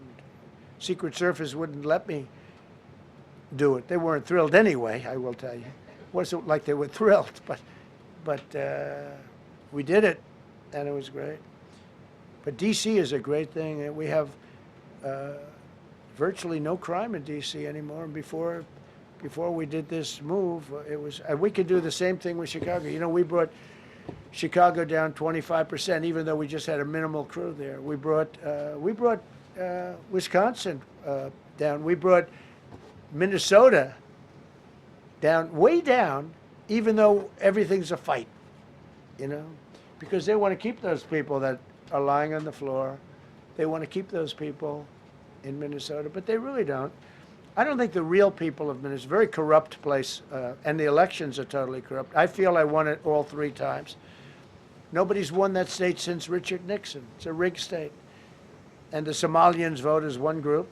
Secret Service wouldn't let me do it. They weren't thrilled anyway, I will tell you. It wasn't like they were thrilled, but we did it, and it was great. But D.C. is a great thing. We have virtually no crime in D.C. anymore. And before we did this move, we could do the same thing with Chicago. We brought Chicago down 25%, even though we just had a minimal crew there. We brought Wisconsin down. We brought Minnesota down, way down, even though everything's a fight, because they want to keep those people that are lying on the floor. They want to keep those people in Minnesota, but they really don't. I don't think the real people of Minnesota, it's a very corrupt place, and the elections are totally corrupt. I feel I won it all 3 times. Nobody's won that state since Richard Nixon. It's a rigged state. And the Somalians vote as one group,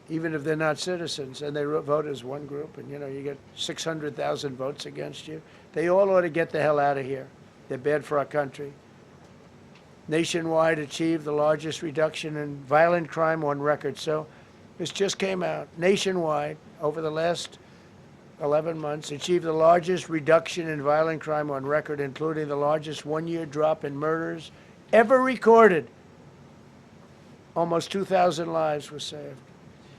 even if they're not citizens, and they vote as one group, and you get 600,000 votes against you. They all ought to get the hell out of here. They're bad for our country. Nationwide achieved the largest reduction in violent crime on record. So this just came out. Nationwide, over the last 11 months, achieved the largest reduction in violent crime on record, including the largest one-year drop in murders ever recorded. Almost 2,000 lives were saved.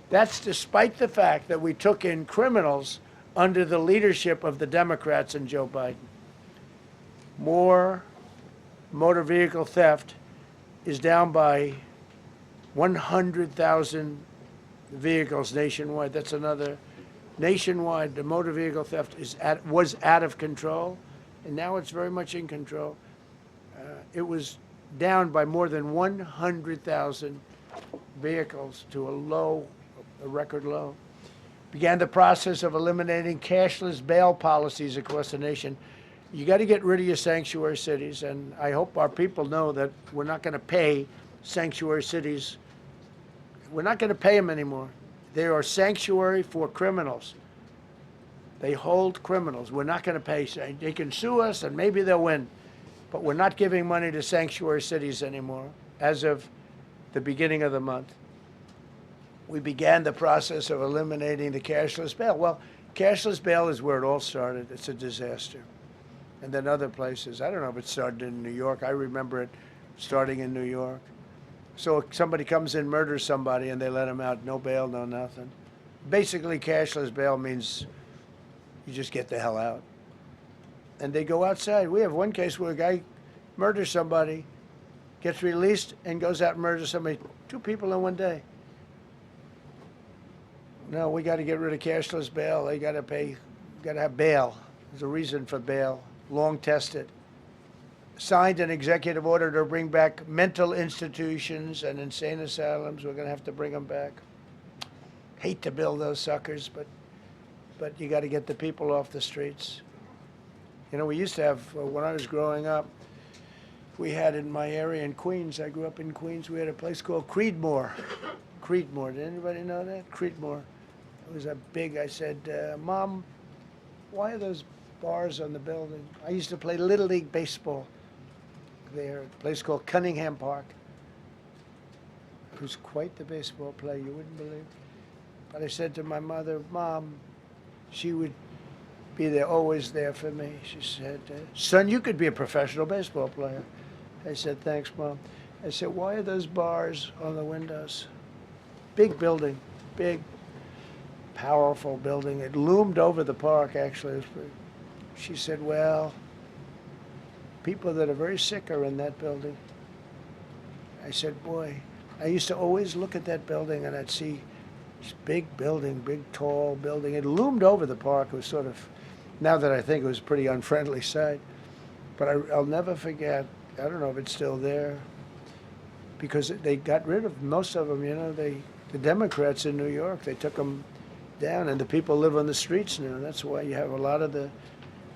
That's despite the fact that we took in criminals under the leadership of the Democrats and Joe Biden. More motor vehicle theft is down by 100,000 vehicles nationwide. That's another. Nationwide, the motor vehicle theft was out of control, and now it's very much in control. It was down by more than 100,000 vehicles to a record low. Began the process of eliminating cashless bail policies across the nation. You got to get rid of your sanctuary cities, and I hope our people know that we're not going to pay sanctuary cities. We're not going to pay them anymore. They are sanctuary for criminals. They hold criminals. We're not going to pay. They can sue us, and maybe they'll win. But we're not giving money to sanctuary cities anymore as of the beginning of the month. We began the process of eliminating the cashless bail. Well, cashless bail is where it all started. It's a disaster. And then other places. I don't know if it started in New York. I remember it starting in New York. So if somebody comes in, murders somebody, and they let them out, no bail, no nothing. Basically, cashless bail means you just get the hell out. And they go outside. We have one case where a guy murders somebody, gets released, and goes out and murders somebody. 2 people in one day. No, we got to get rid of cashless bail. They got to pay, got to have bail. There's a reason for bail. Long tested. Signed an executive order to bring back mental institutions and insane asylums. We're going to have to bring them back. Hate to build those suckers, but you got to get the people off the streets. You know, we used to have, when I was growing up, we had in my area in Queens, I grew up in Queens, we had a place called Creedmoor. Creedmoor, did anybody know that? Creedmoor. It was a big, I said, Mom, why are those bars on the building? I used to play Little League baseball there, at a place called Cunningham Park. Who's quite the baseball player, you wouldn't believe. But I said to my mother, Mom, she would be there, always there for me. She said, son, you could be a professional baseball player. I said, thanks, Mom. I said, why are those bars on the windows? Big building, big, powerful building. It loomed over the park, actually. She said, well, people that are very sick are in that building. I said, boy, I used to always look at that building and I'd see this big building, big, tall building. It loomed over the park. It was sort of, now that I think it was a pretty unfriendly sight. But I'll never forget, I don't know if it's still there, because they got rid of most of them, you know, the Democrats in New York, they took them down, and the people live on the streets now. That's why you have a lot of the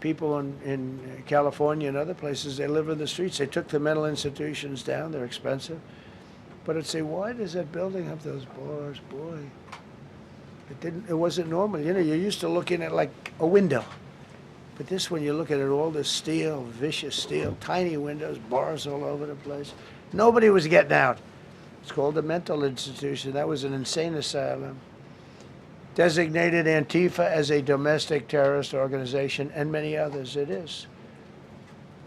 people in California and other places, they live in the streets. They took the mental institutions down. They're expensive. But I'd say, why does that building have those bars? Boy, it wasn't normal. You know, you're used to looking at like a window. But this one, you look at it, all this steel, vicious steel, tiny windows, bars all over the place. Nobody was getting out. It's called a mental institution. That was an insane asylum. Designated Antifa as a domestic terrorist organization, and many others. It is.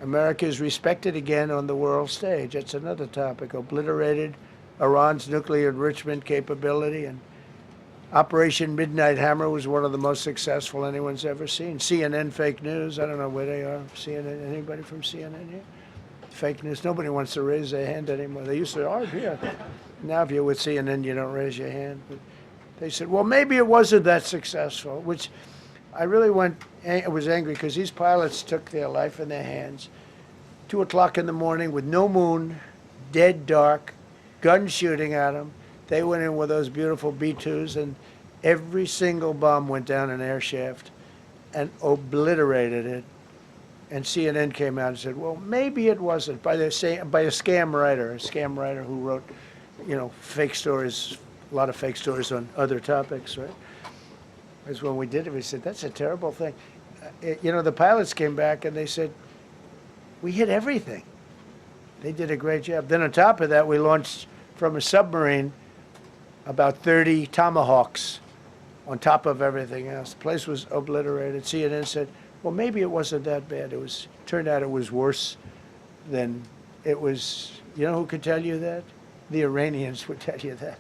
America is respected again on the world stage. That's another topic. Obliterated Iran's nuclear enrichment capability, and Operation Midnight Hammer was one of the most successful anyone's ever seen. CNN fake news. I don't know where they are. CNN. Anybody from CNN here? Fake news. Nobody wants to raise their hand anymore. They used to argue here. Now, if you're with CNN, you don't raise your hand. But they said, well, maybe it wasn't that successful, which I really was angry because these pilots took their life in their hands. 2 o'clock in the morning with no moon, dead dark, guns shooting at them. They went in with those beautiful B-2s, and every single bomb went down an air shaft and obliterated it. And CNN came out and said, well, maybe it wasn't, by a scam writer who wrote, you know, fake stories, a lot of fake stories on other topics, right? Because when we did it, we said, that's a terrible thing. You know, the pilots came back and they said, we hit everything. They did a great job. Then on top of that, we launched from a submarine about 30 Tomahawks on top of everything else. The place was obliterated. CNN said, well, maybe it wasn't that bad. Turned out it was worse than it was. You know who could tell you that? The Iranians would tell you that.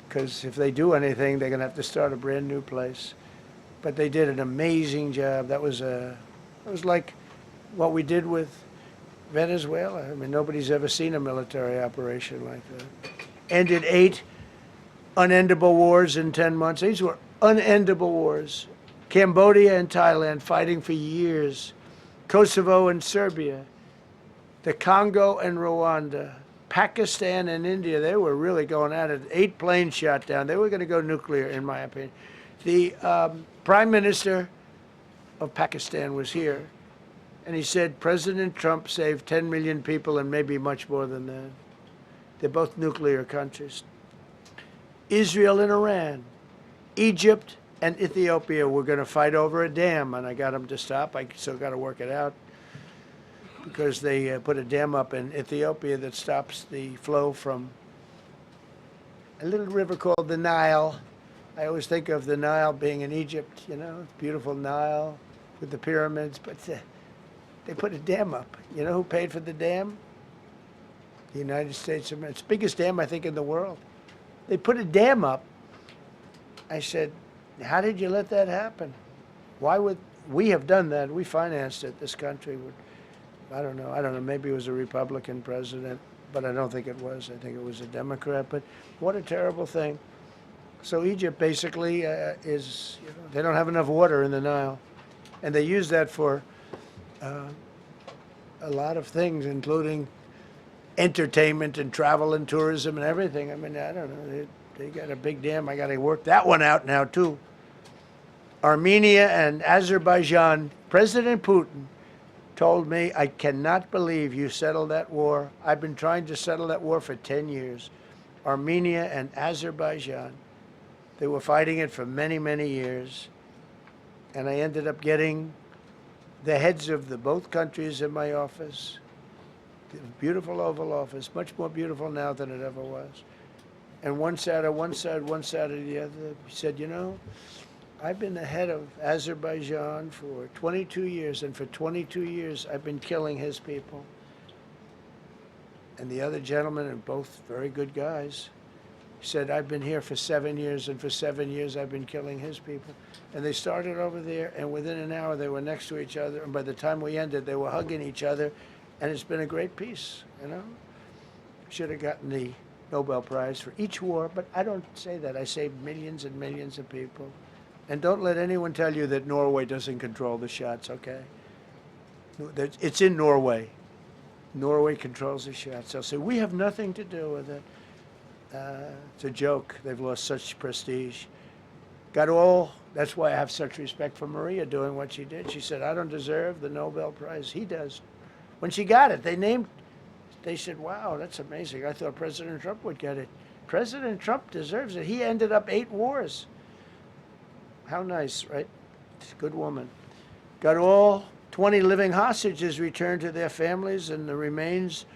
Because if they do anything, they're going to have to start a brand new place. But they did an amazing job. It was like what we did with Venezuela. I mean, nobody's ever seen a military operation like that. ended 8 unendable wars in 10 months. These were unendable wars. Cambodia and Thailand fighting for years. Kosovo and Serbia. The Congo and Rwanda. Pakistan and India, they were really going at it. 8 planes shot down. They were going to go nuclear, in my opinion. The Prime Minister of Pakistan was here, and he said President Trump saved 10 million people and maybe much more than that. They're both nuclear countries. Israel and Iran. Egypt and Ethiopia were going to fight over a dam, and I got them to stop. I still got to work it out because they put a dam up in Ethiopia that stops the flow from a little river called the Nile. I always think of the Nile being in Egypt, you know, beautiful Nile with the pyramids, but they put a dam up. You know who paid for the dam? The United States of America. It's the biggest dam, I think, in the world. They put a dam up. I said, how did you let that happen? Why would we have done that? We financed it. This country would, I don't know. Maybe it was a Republican president, but I don't think it was. I think it was a Democrat. But what a terrible thing. So Egypt basically is, you know, they don't have enough water in the Nile. And they use that for a lot of things, including entertainment and travel and tourism and everything. I mean, I don't know. They got a big dam. I got to work that one out now, too. Armenia and Azerbaijan, President Putin told me, I cannot believe you settled that war. I've been trying to settle that war for 10 years. Armenia and Azerbaijan. They were fighting it for many, many years. And I ended up getting the heads of both countries in my office. Beautiful Oval Office, much more beautiful now than it ever was. And one sat on one side, one sat on the other. He said, you know, I've been the head of Azerbaijan for 22 years, and for 22 years I've been killing his people. And the other gentlemen, and both very good guys, said, I've been here for 7 years, and for 7 years I've been killing his people. And they started over there, and within an hour they were next to each other, and by the time we ended, they were hugging each other, and it's been a great peace, you know? Should have gotten the Nobel Prize for each war, but I don't say that. I saved millions and millions of people. And don't let anyone tell you that Norway doesn't control the shots, okay? It's in Norway. Norway controls the shots. They'll say, we have nothing to do with it. It's a joke. They've lost such prestige. That's why I have such respect for Maria doing what she did. She said, I don't deserve the Nobel Prize. He does. When she got it, they said, wow, that's amazing. I thought President Trump would get it. President Trump deserves it. He ended up 8 wars. How nice, right? Good woman. Got all 20 living hostages returned to their families, and the remains,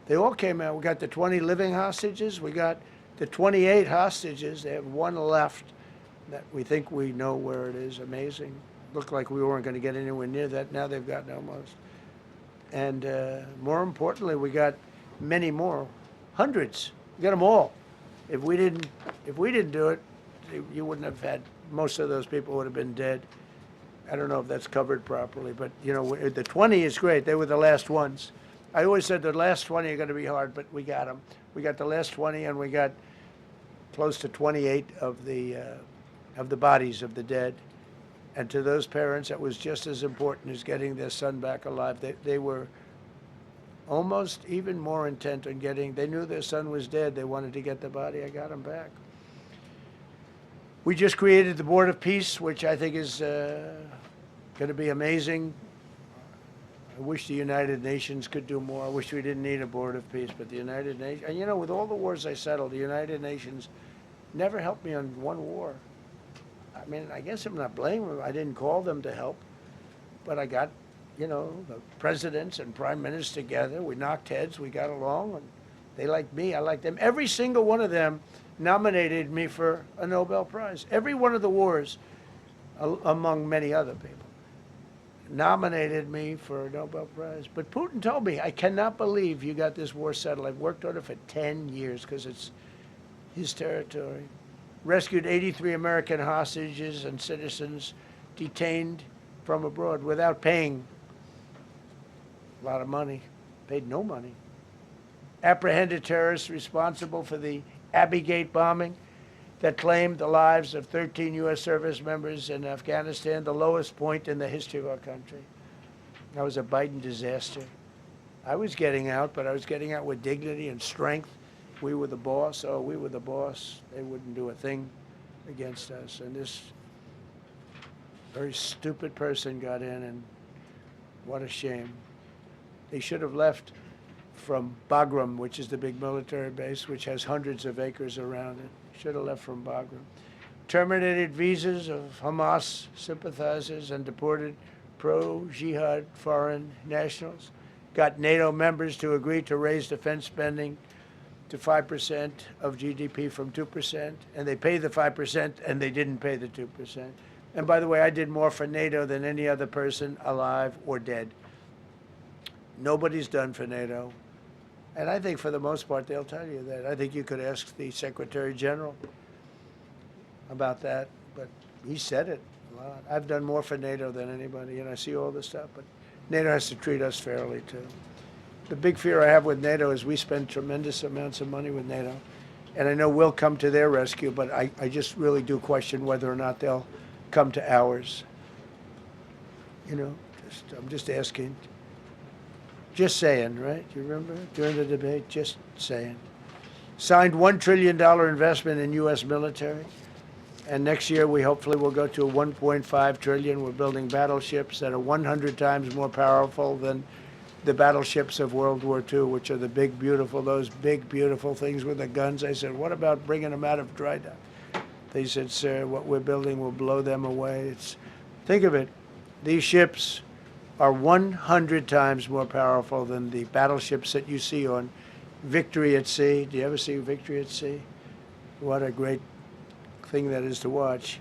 they all came out. We got the 20 living hostages. We got the 28 hostages. They have 1 left that we think we know where it is. Amazing. Looked like we weren't going to get anywhere near that. Now they've gotten almost. And more importantly, we got many more, hundreds. We got them all. If we didn't do it, you wouldn't have had, most of those people would have been dead. I don't know if that's covered properly, but you know, the 20 is great. They were the last ones. I always said the last 20 are going to be hard, but we got them. We got the last 20, and we got close to 28 of the bodies of the dead. And to those parents, that was just as important as getting their son back alive. They were almost even more intent on they knew their son was dead. They wanted to get the body. I got him back. We just created the Board of Peace, which I think is going to be amazing. I wish the United Nations could do more. I wish we didn't need a Board of Peace, but the United Nations, and you know, with all the wars I settled, the United Nations never helped me on one war. I mean, I guess I'm not blaming them. I didn't call them to help, but I got, you know, the presidents and prime ministers together. We knocked heads. We got along, and they liked me. I liked them. Every single one of them nominated me for a Nobel Prize. Every one of the wars, among many other people, nominated me for a Nobel Prize. But Putin told me, I cannot believe you got this war settled. I've worked on it for 10 years because it's his territory. Rescued 83 American hostages and citizens detained from abroad without paying a lot of money. Paid no money. apprehended terrorists responsible for the Abbey Gate bombing that claimed the lives of 13 U.S. service members in Afghanistan, the lowest point in the history of our country. That was a Biden disaster. I was getting out, but I was getting out with dignity and strength. We were the boss. Oh, we were the boss. They wouldn't do a thing against us. And this very stupid person got in, and what a shame. They should have left from Bagram, which is the big military base, which has hundreds of acres around it. Should have left from Bagram. Terminated visas of Hamas sympathizers and deported pro-jihad foreign nationals. Got NATO members to agree to raise defense spending to 5% of GDP from 2%, and they pay the 5%, and they didn't pay the 2%. And by the way, I did more for NATO than any other person alive or dead. Nobody's done for NATO. And I think for the most part, they'll tell you that. I think you could ask the Secretary General about that, but he said it a lot. I've done more for NATO than anybody, and I see all this stuff, but NATO has to treat us fairly, too. The big fear I have with NATO is we spend tremendous amounts of money with NATO, and I know we'll come to their rescue, but I just really do question whether or not they'll come to ours. You know, I'm just asking. Just saying, right? You remember during the debate? Just saying. Signed $1 trillion investment in U.S. military. And next year, we hopefully will go to a $1.5 trillion. We're building battleships that are 100 times more powerful than the battleships of World War II, which are the big, beautiful, those big, beautiful things with the guns. I said, what about bringing them out of dry dock? They said, sir, what we're building will blow them away. Think of it. These ships are 100 times more powerful than the battleships that you see on Victory at Sea. Do you ever see Victory at Sea? What a great thing that is to watch.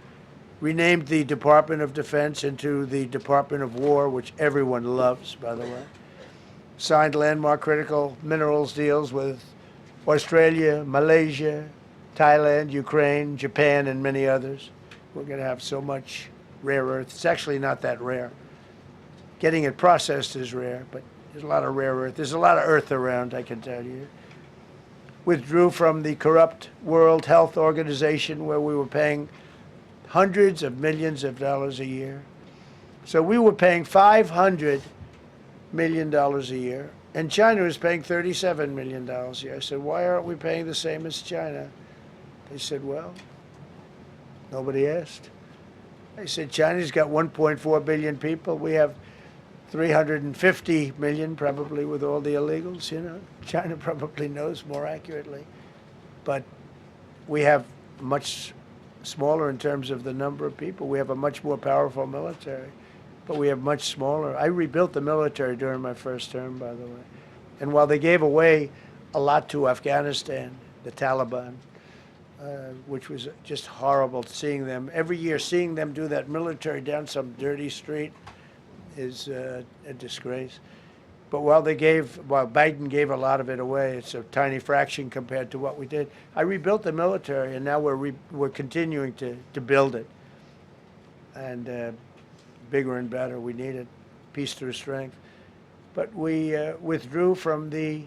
Renamed the Department of Defense into the Department of War, which everyone loves, by the way. Signed landmark critical minerals deals with Australia, Malaysia, Thailand, Ukraine, Japan, and many others. We're going to have so much rare earth. It's actually not that rare. Getting it processed is rare, but there's a lot of rare earth. There's a lot of earth around, I can tell you. Withdrew from the corrupt World Health Organization, where we were paying hundreds of millions of dollars a year. So we were paying $500 million a year, and China was paying $37 million a year. I said, why aren't we paying the same as China? They said, well, nobody asked. I said, China's got 1.4 billion people. We have 350 million, probably, with all the illegals, you know. China probably knows more accurately. But we have much smaller in terms of the number of people. We have a much more powerful military, but we have much smaller. I rebuilt the military during my first term, by the way. And while they gave away a lot to Afghanistan, the Taliban, which was just horrible seeing them, every year seeing them do that military down some dirty street, is a disgrace. But while Biden gave a lot of it away, it's a tiny fraction compared to what we did. I rebuilt the military, and now we're continuing to build it. And bigger and better, we need it. Peace through strength. But we withdrew from the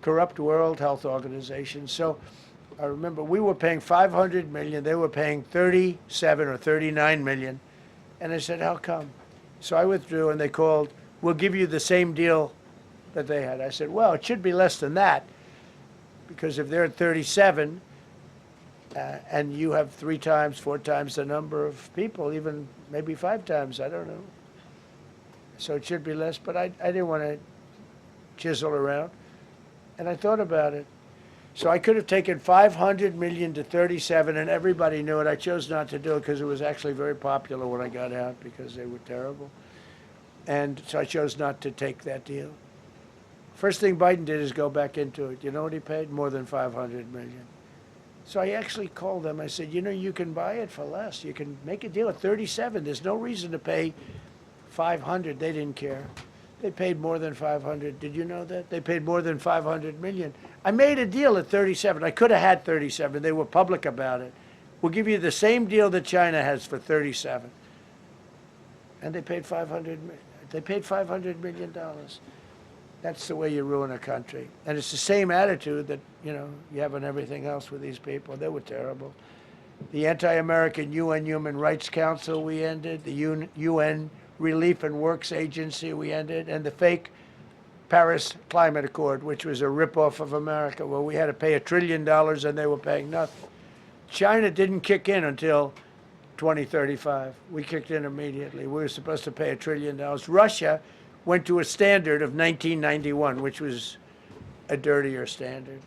corrupt World Health Organization. So I remember we were paying $500 million. They were paying 37 or 39 million. And I said, how come? So I withdrew, and they called, we'll give you the same deal that they had. I said, well, it should be less than that, because if they're at 37 and you have 3 times, 4 times the number of people, even maybe 5 times, I don't know. So it should be less, but I didn't want to chisel around. And I thought about it. So I could have taken 500 million to 37, and everybody knew it. I chose not to do it because it was actually very popular when I got out, because they were terrible. And so I chose not to take that deal. First thing Biden did is go back into it. You know what he paid? More than 500 million. So I actually called them. I said, you know, you can buy it for less. You can make a deal at 37. There's no reason to pay 500. They didn't care. They paid more than 500. Did you know that? They paid more than 500 million. I made a deal at 37. I could have had 37. They were public about it. We'll give you the same deal that China has for 37. And they paid $500 million. That's the way you ruin a country. And it's the same attitude that, you have on everything else with these people. They were terrible. The anti-American UN Human Rights Council we ended, the UN Relief and Works Agency we ended, and the fake Paris Climate Accord, which was a ripoff of America, where we had to pay $1 trillion and they were paying nothing. China didn't kick in until 2035. We kicked in immediately. We were supposed to pay $1 trillion. Russia went to a standard of 1991, which was a dirtier standard.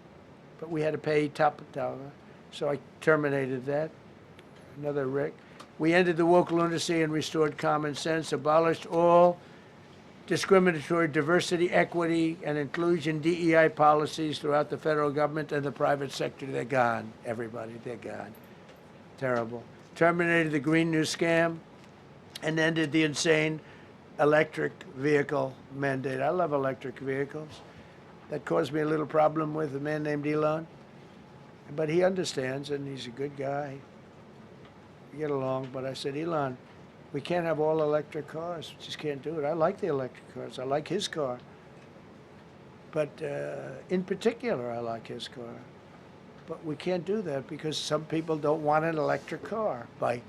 But we had to pay top dollar. So I terminated that. Another wreck. We ended the woke lunacy and restored common sense, abolished all discriminatory diversity, equity, and inclusion DEI policies throughout the federal government and the private sector. They're gone, everybody. They're gone. Terrible. Terminated the Green New Scam and ended the insane electric vehicle mandate. I love electric vehicles. That caused me a little problem with a man named Elon. But he understands, and he's a good guy. We get along, but I said, Elon, we can't have all electric cars. We just can't do it. I like the electric cars. I like his car. But in particular, I like his car. But we can't do that because some people don't want an electric car by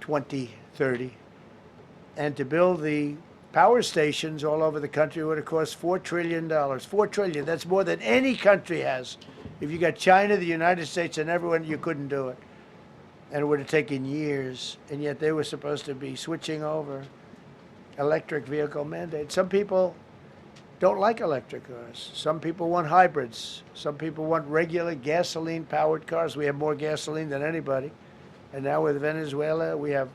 2030. And to build the power stations all over the country would have cost $4 trillion. $4 trillion. That's more than any country has. If you got China, the United States, and everyone, you couldn't do it. And it would have taken years. And yet they were supposed to be switching over electric vehicle mandate. Some people don't like electric cars. Some people want hybrids. Some people want regular gasoline-powered cars. We have more gasoline than anybody. And now with Venezuela, we have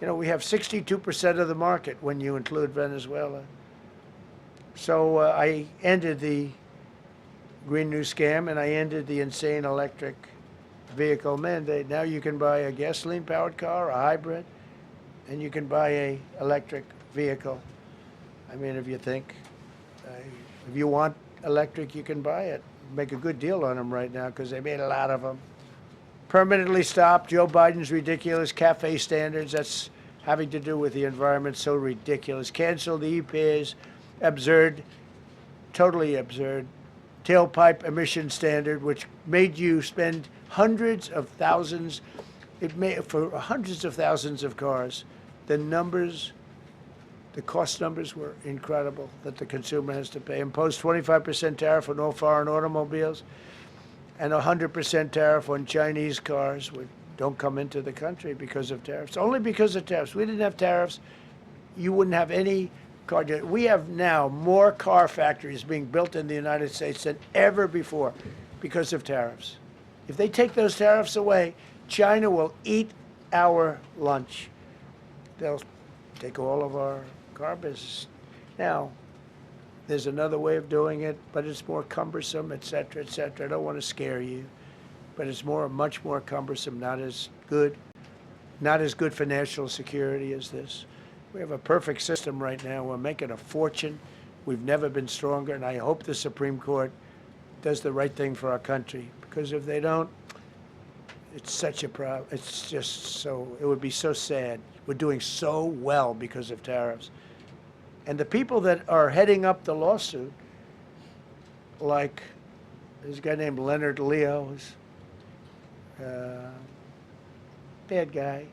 62% of the market when you include Venezuela. So I ended the Green New Scam and I ended the insane electric vehicle mandate. Now you can buy a gasoline-powered car, a hybrid, and you can buy a electric vehicle. I mean, if you think, if you want electric, you can buy it. Make a good deal on them right now because they made a lot of them. Permanently stopped Joe Biden's ridiculous CAFE standards. That's having to do with the environment, so ridiculous. Canceled the EPA's absurd, totally absurd, tailpipe emission standard, which made you spend hundreds of thousands. It made for hundreds of thousands of cars. The cost numbers were incredible that the consumer has to pay. Imposed 25% tariff on all foreign automobiles and 100% tariff on Chinese cars, which don't come into the country because of tariffs. Only because of tariffs. We didn't have tariffs, you wouldn't have any car. We have now more car factories being built in the United States than ever before because of tariffs. If they take those tariffs away, China will eat our lunch. They'll take all of our car business. Now, there's another way of doing it, but it's more cumbersome, et cetera, et cetera. I don't want to scare you, but it's much more cumbersome, not as good for national security as this. We have a perfect system right now. We're making a fortune. We've never been stronger, and I hope the Supreme Court does the right thing for our country, because if they don't, it's such a problem. It's just so, it would be so sad. We're doing so well because of tariffs. And the people that are heading up the lawsuit, like there's a guy named Leonard Leo, who's bad guy,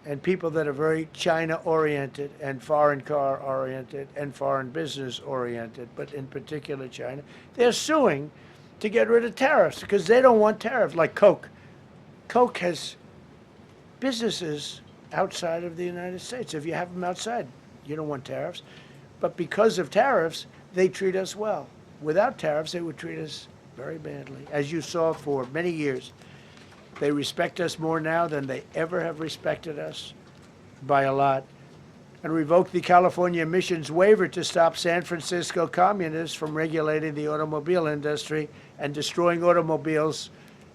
and people that are very China-oriented and foreign car-oriented and foreign business-oriented, but in particular China, they're suing to get rid of tariffs because they don't want tariffs, like Coke. Coke has businesses outside of the United States. If you have them outside, you don't want tariffs. But because of tariffs, they treat us well. Without tariffs, they would treat us very badly. As you saw for many years, they respect us more now than they ever have respected us, by a lot. And revoked the California emissions waiver to stop San Francisco communists from regulating the automobile industry and destroying automobiles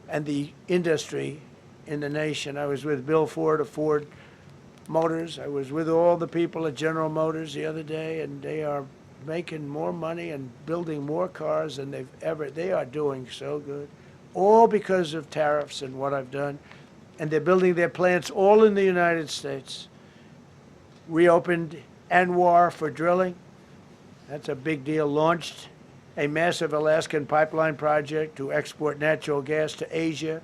and the industry in the nation. I was with Bill Ford of Ford Motors. I was with all the people at General Motors the other day, and they are making more money and building more cars than they are doing so good. All because of tariffs and what I've done. And they're building their plants all in the United States. Reopened Anwar for drilling. That's a big deal. Launched a massive Alaskan pipeline project to export natural gas to Asia.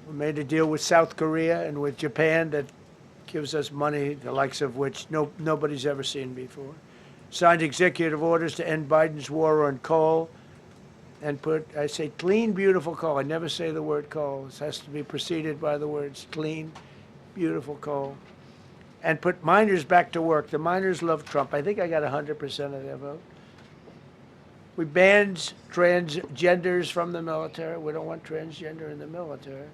We made a deal with South Korea and with Japan that gives us money, the likes of which nobody's ever seen before. Signed executive orders to end Biden's war on coal and put, I say, clean, beautiful coal. I never say the word coal. It has to be preceded by the words clean, beautiful coal. And put miners back to work. The miners love Trump. I think I got 100% of their vote. We banned transgenders from the military. We don't want transgender in the military.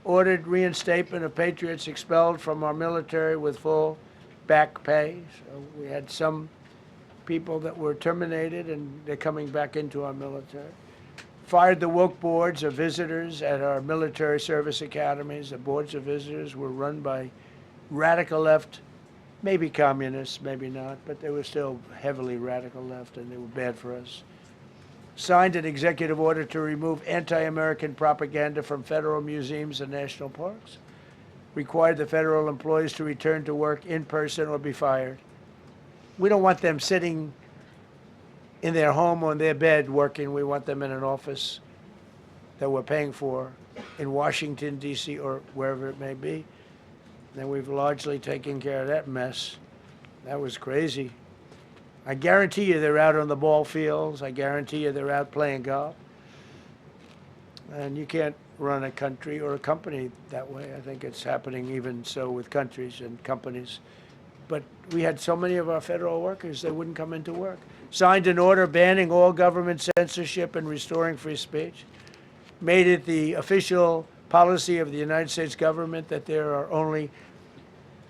Ordered reinstatement of patriots expelled from our military with full back pay. So we had some people that were terminated and they're coming back into our military. Fired the woke boards of visitors at our military service academies. The boards of visitors were run by radical left, maybe communists, maybe not, but they were still heavily radical left and they were bad for us. Signed an executive order to remove anti-American propaganda from federal museums and national parks. Required the federal employees to return to work in person or be fired. We don't want them sitting in their home or in their bed working. We want them in an office that we're paying for in Washington, D.C. or wherever it may be. And we've largely taken care of that mess. That was crazy. I guarantee you they're out on the ball fields. I guarantee you they're out playing golf. And you can't run a country or a company that way. I think it's happening even so with countries and companies. But we had so many of our federal workers, they wouldn't come into work. Signed an order banning all government censorship and restoring free speech. Made it the official policy of the United States government that there are only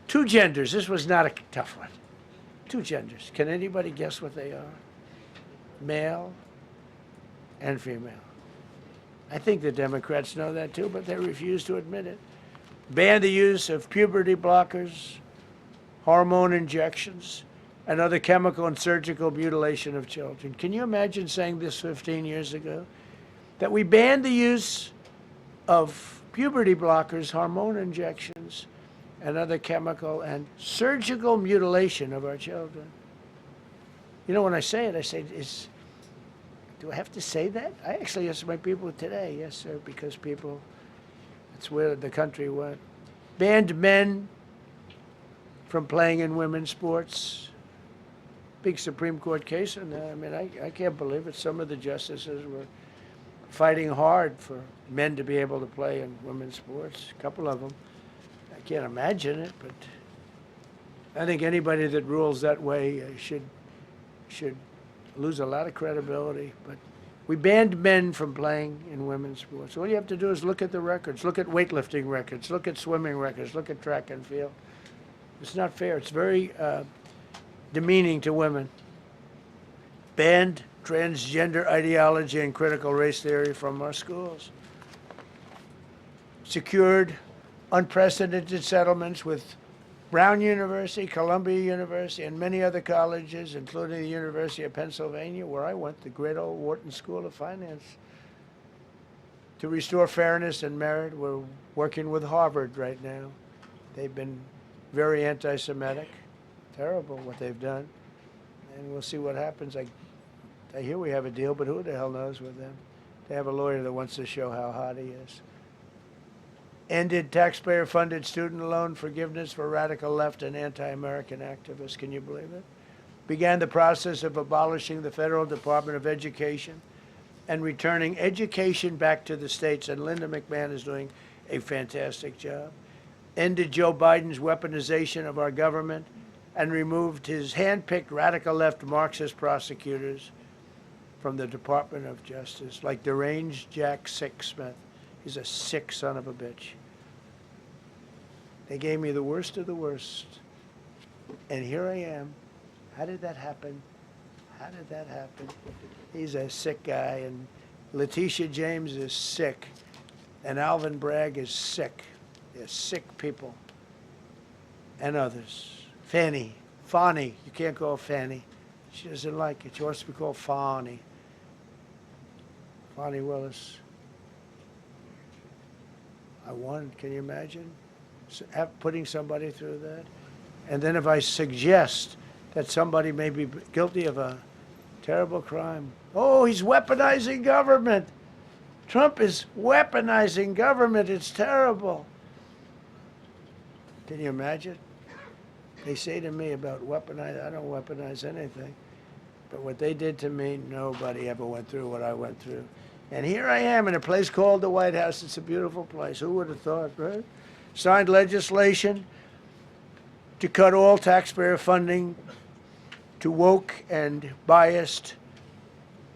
two genders. This was not a tough one. Two genders. Can anybody guess what they are? Male and female. I think the Democrats know that too, but they refuse to admit it. Ban the use of puberty blockers, hormone injections, and other chemical and surgical mutilation of children. Can you imagine saying this 15 years ago? That we banned the use of puberty blockers, hormone injections, and other chemical and surgical mutilation of our children. You know, when I say it, I say, do I have to say that? I actually asked my people today, yes, sir, because people, that's where the country went. Banned men from playing in women's sports. Big Supreme Court case, and I mean, I can't believe it. Some of the justices were fighting hard for men to be able to play in women's sports, a couple of them. I can't imagine it, but I think anybody that rules that way should lose a lot of credibility. But we banned men from playing in women's sports. All you have to do is look at the records, look at weightlifting records, look at swimming records, look at track and field. It's not fair. It's very demeaning to women. Banned transgender ideology and critical race theory from our schools. Secured unprecedented settlements with Brown University, Columbia University, and many other colleges, including the University of Pennsylvania, where I went, the great old Wharton School of Finance. To restore fairness and merit, we're working with Harvard right now. They've been very anti-Semitic. Terrible what they've done. And we'll see what happens. I hear we have a deal, but who the hell knows with them? They have a lawyer that wants to show how hot he is. Ended taxpayer-funded student loan forgiveness for radical left and anti-American activists. Can you believe it? Began the process of abolishing the Federal Department of Education and returning education back to the states. And Linda McMahon is doing a fantastic job. Ended Joe Biden's weaponization of our government and removed his hand-picked radical left Marxist prosecutors from the Department of Justice, like deranged Jack Smith. He's a sick son of a bitch. They gave me the worst of the worst. And here I am. How did that happen? How did that happen? He's a sick guy, and Letitia James is sick, and Alvin Bragg is sick. They're sick people. And others. Fannie, you can't call her Fannie. She doesn't like it. She wants to be called Fani Willis. I won. Can you imagine putting somebody through that? And then if I suggest that somebody may be guilty of a terrible crime. Oh, he's weaponizing government. Trump is weaponizing government. It's terrible. Can you imagine? They say to me about weaponize, I don't weaponize anything. But what they did to me, nobody ever went through what I went through. And here I am in a place called the White House. It's a beautiful place. Who would have thought, right? Signed legislation to cut all taxpayer funding to woke and biased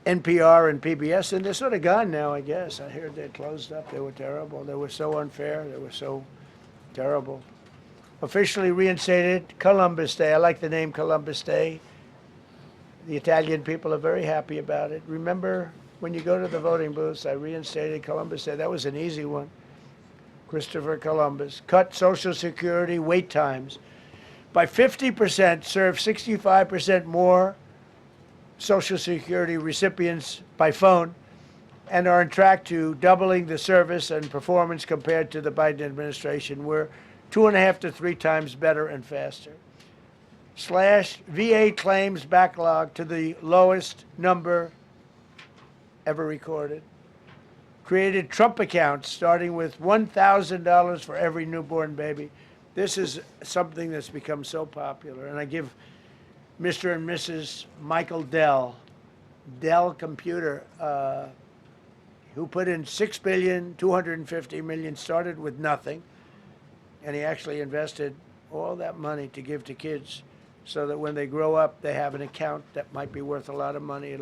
NPR and PBS. And they're sort of gone now, I guess. I heard they closed up. They were terrible. They were so unfair. They were so terrible. Officially reinstated Columbus Day. I like the name Columbus Day. The Italian people are very happy about it. Remember, when you go to the voting booths, I reinstated Columbus Day. That was an easy one. Christopher Columbus. Cut Social Security wait times by 50%, serve 65% more Social Security recipients by phone, and are on track to doubling the service and performance compared to the Biden administration. We're 2.5 to 3 times better and faster. Slash VA claims backlog to the lowest number ever recorded. Created Trump accounts starting with $1,000 for every newborn baby. This is something that's become so popular. And I give Mr. and Mrs. Michael Dell Computer, who put in $6.25 billion, started with nothing. And he actually invested all that money to give to kids so that when they grow up, they have an account that might be worth a lot of money.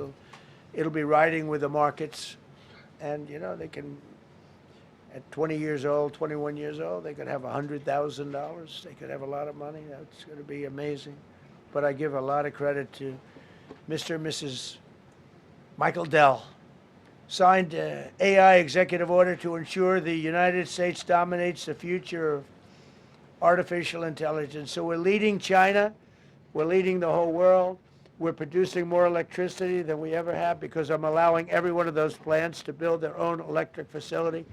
It'll be riding with the markets. And, you know, they can, at 20 years old, 21 years old, they could have $100,000. They could have a lot of money. That's going to be amazing. But I give a lot of credit to Mr. and Mrs. Michael Dell. Signed AI executive order to ensure the United States dominates the future of artificial intelligence. So we're leading China. We're leading the whole world. We're producing more electricity than we ever have because I'm allowing every one of those plants to build their own electric facility.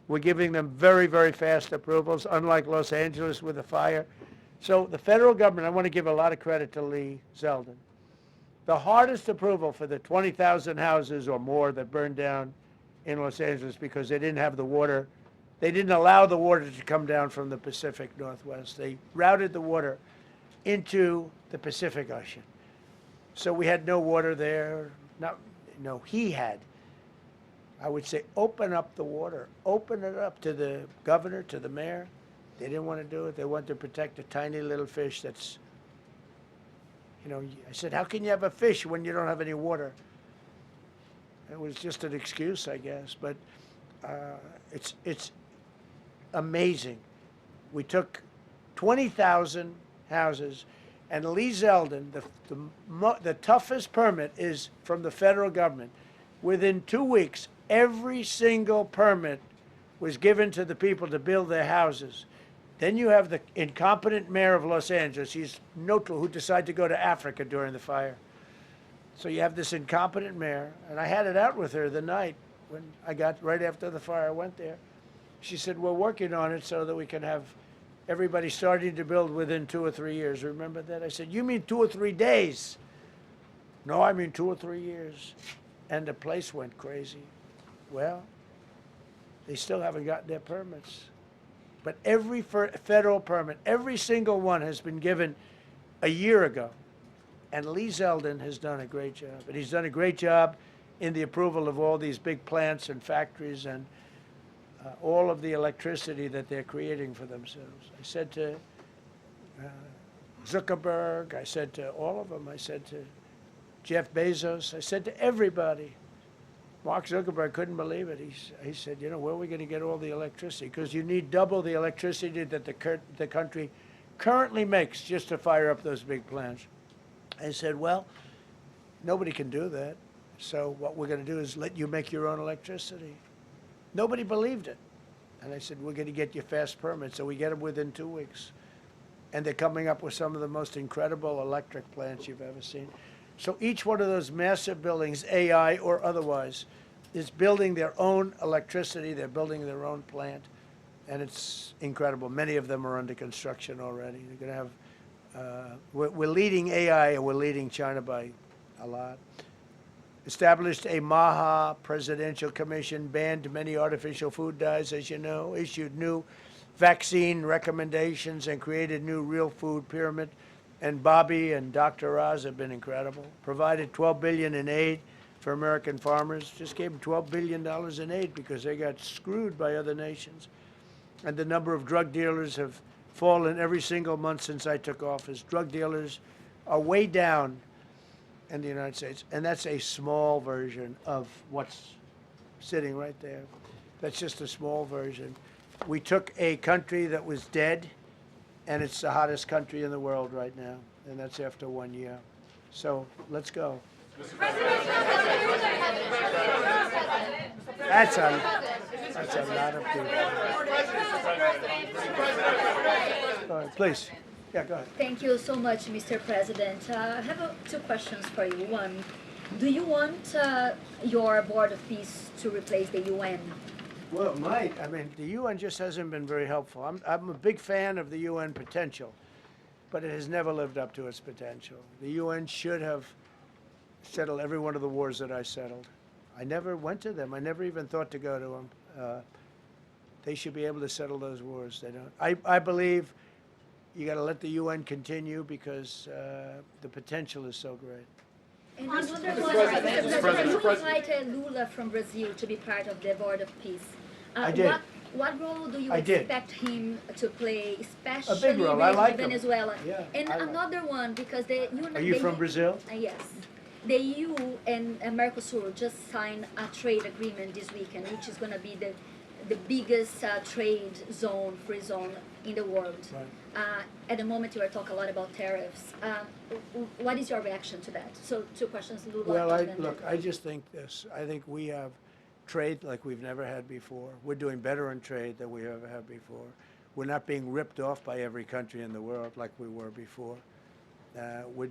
We're giving them very, very fast approvals, unlike Los Angeles with the fire. So the federal government, I want to give a lot of credit to Lee Zeldin. The hardest approval for the 20,000 houses or more that burned down in Los Angeles because they didn't have the water. They didn't allow the water to come down from the Pacific Northwest. They routed the water into the Pacific Ocean. So we had no water there. No, he had. I would say open up the water. Open it up to the governor, to the mayor. They didn't want to do it. They wanted to protect a tiny little fish that's, you know, I said, how can you have a fish when you don't have any water? It was just an excuse, I guess. But it's amazing. We took 20,000 houses, and Lee Zeldin, the toughest permit is from the federal government. Within 2 weeks, every single permit was given to the people to build their houses. Then you have the incompetent mayor of Los Angeles. He's neutral, who decided to go to Africa during the fire. So you have this incompetent mayor, and I had it out with her the night when I got, right after the fire, I went there. She said, we're working on it so that we can have everybody starting to build within 2 or 3 years. Remember that? I said, you mean 2 or 3 days? No, I mean 2 or 3 years. And the place went crazy. Well, they still haven't gotten their permits. But every federal permit, every single one has been given a year ago. And Lee Zeldin has done a great job. And he's done a great job in the approval of all these big plants and factories and all of the electricity that they're creating for themselves. I said to Zuckerberg, I said to all of them, I said to Jeff Bezos, I said to everybody. Mark Zuckerberg couldn't believe it. He said, you know, where are we going to get all the electricity? Because you need double the electricity that the country currently makes just to fire up those big plants. I said, well, nobody can do that. So what we're going to do is let you make your own electricity. Nobody believed it. And I said, we're going to get you fast permits. So we get them within 2 weeks. And they're coming up with some of the most incredible electric plants you've ever seen. So each one of those massive buildings, AI or otherwise, is building their own electricity. They're building their own plant. And it's incredible. Many of them are under construction already. They're going to have We're leading AI, and we're leading China by a lot. Established a MAHA Presidential Commission, banned many artificial food dyes, as you know, issued new vaccine recommendations, and created new real food pyramid. And Bobby and Dr. Oz have been incredible. Provided $12 billion in aid for American farmers. Just gave them $12 billion in aid because they got screwed by other nations. And the number of drug dealers have fallen every single month since I took office. Drug dealers are way down in the United States, and that's a small version of what's sitting right there. That's just a small version. We took a country that was dead, and it's the hottest country in the world right now, and that's after 1 year. So let's go. That's a lot of people. Go ahead, please. Yeah, go ahead. Thank you so much, Mr. President. I have two questions for you. One, do you want your Board of Peace to replace the UN? Well, it might. I mean, the UN just hasn't been very helpful. I'm a big fan of the UN potential, but it has never lived up to its potential. The UN should have settled every one of the wars that I settled. I never went to them. I never even thought to go to them. They should be able to settle those wars. They don't. I believe you got to let the UN continue because the potential is so great. And another one, you invited Lula from Brazil to be part of the Board of Peace. I did. What role do you I did. expect him to play, especially role. with I like him. Venezuela? Yeah, And I like another one, because the Are you from Brazil? Yes. The EU and Mercosur just signed a trade agreement this weekend, which is going to be the biggest trade zone, free zone in the world. Right. At the moment, you are talking a lot about tariffs. What is your reaction to that? So, two questions, Lula. Well, and then- look, I just think this. I think we have trade like we've never had before. We're doing better in trade than we ever have before. We're not being ripped off by every country in the world like we were before. We're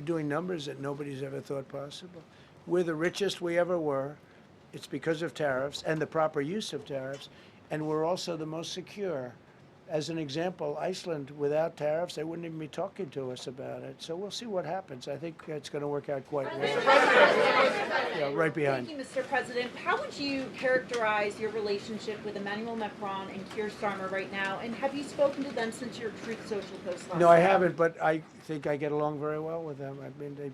doing numbers that nobody's ever thought possible. We're the richest we ever were. It's because of tariffs and the proper use of tariffs, and we're also the most secure. As an example, Iceland, without tariffs, they wouldn't even be talking to us about it. So we'll see what happens. I think it's going to work out quite well. Yeah, right behind. Thank you, Mr. President. How would you characterize your relationship with Emmanuel Macron and Keir Starmer right now? And have you spoken to them since your Truth Social post last No, I night? haven't, but I think I get along very well with them. I mean,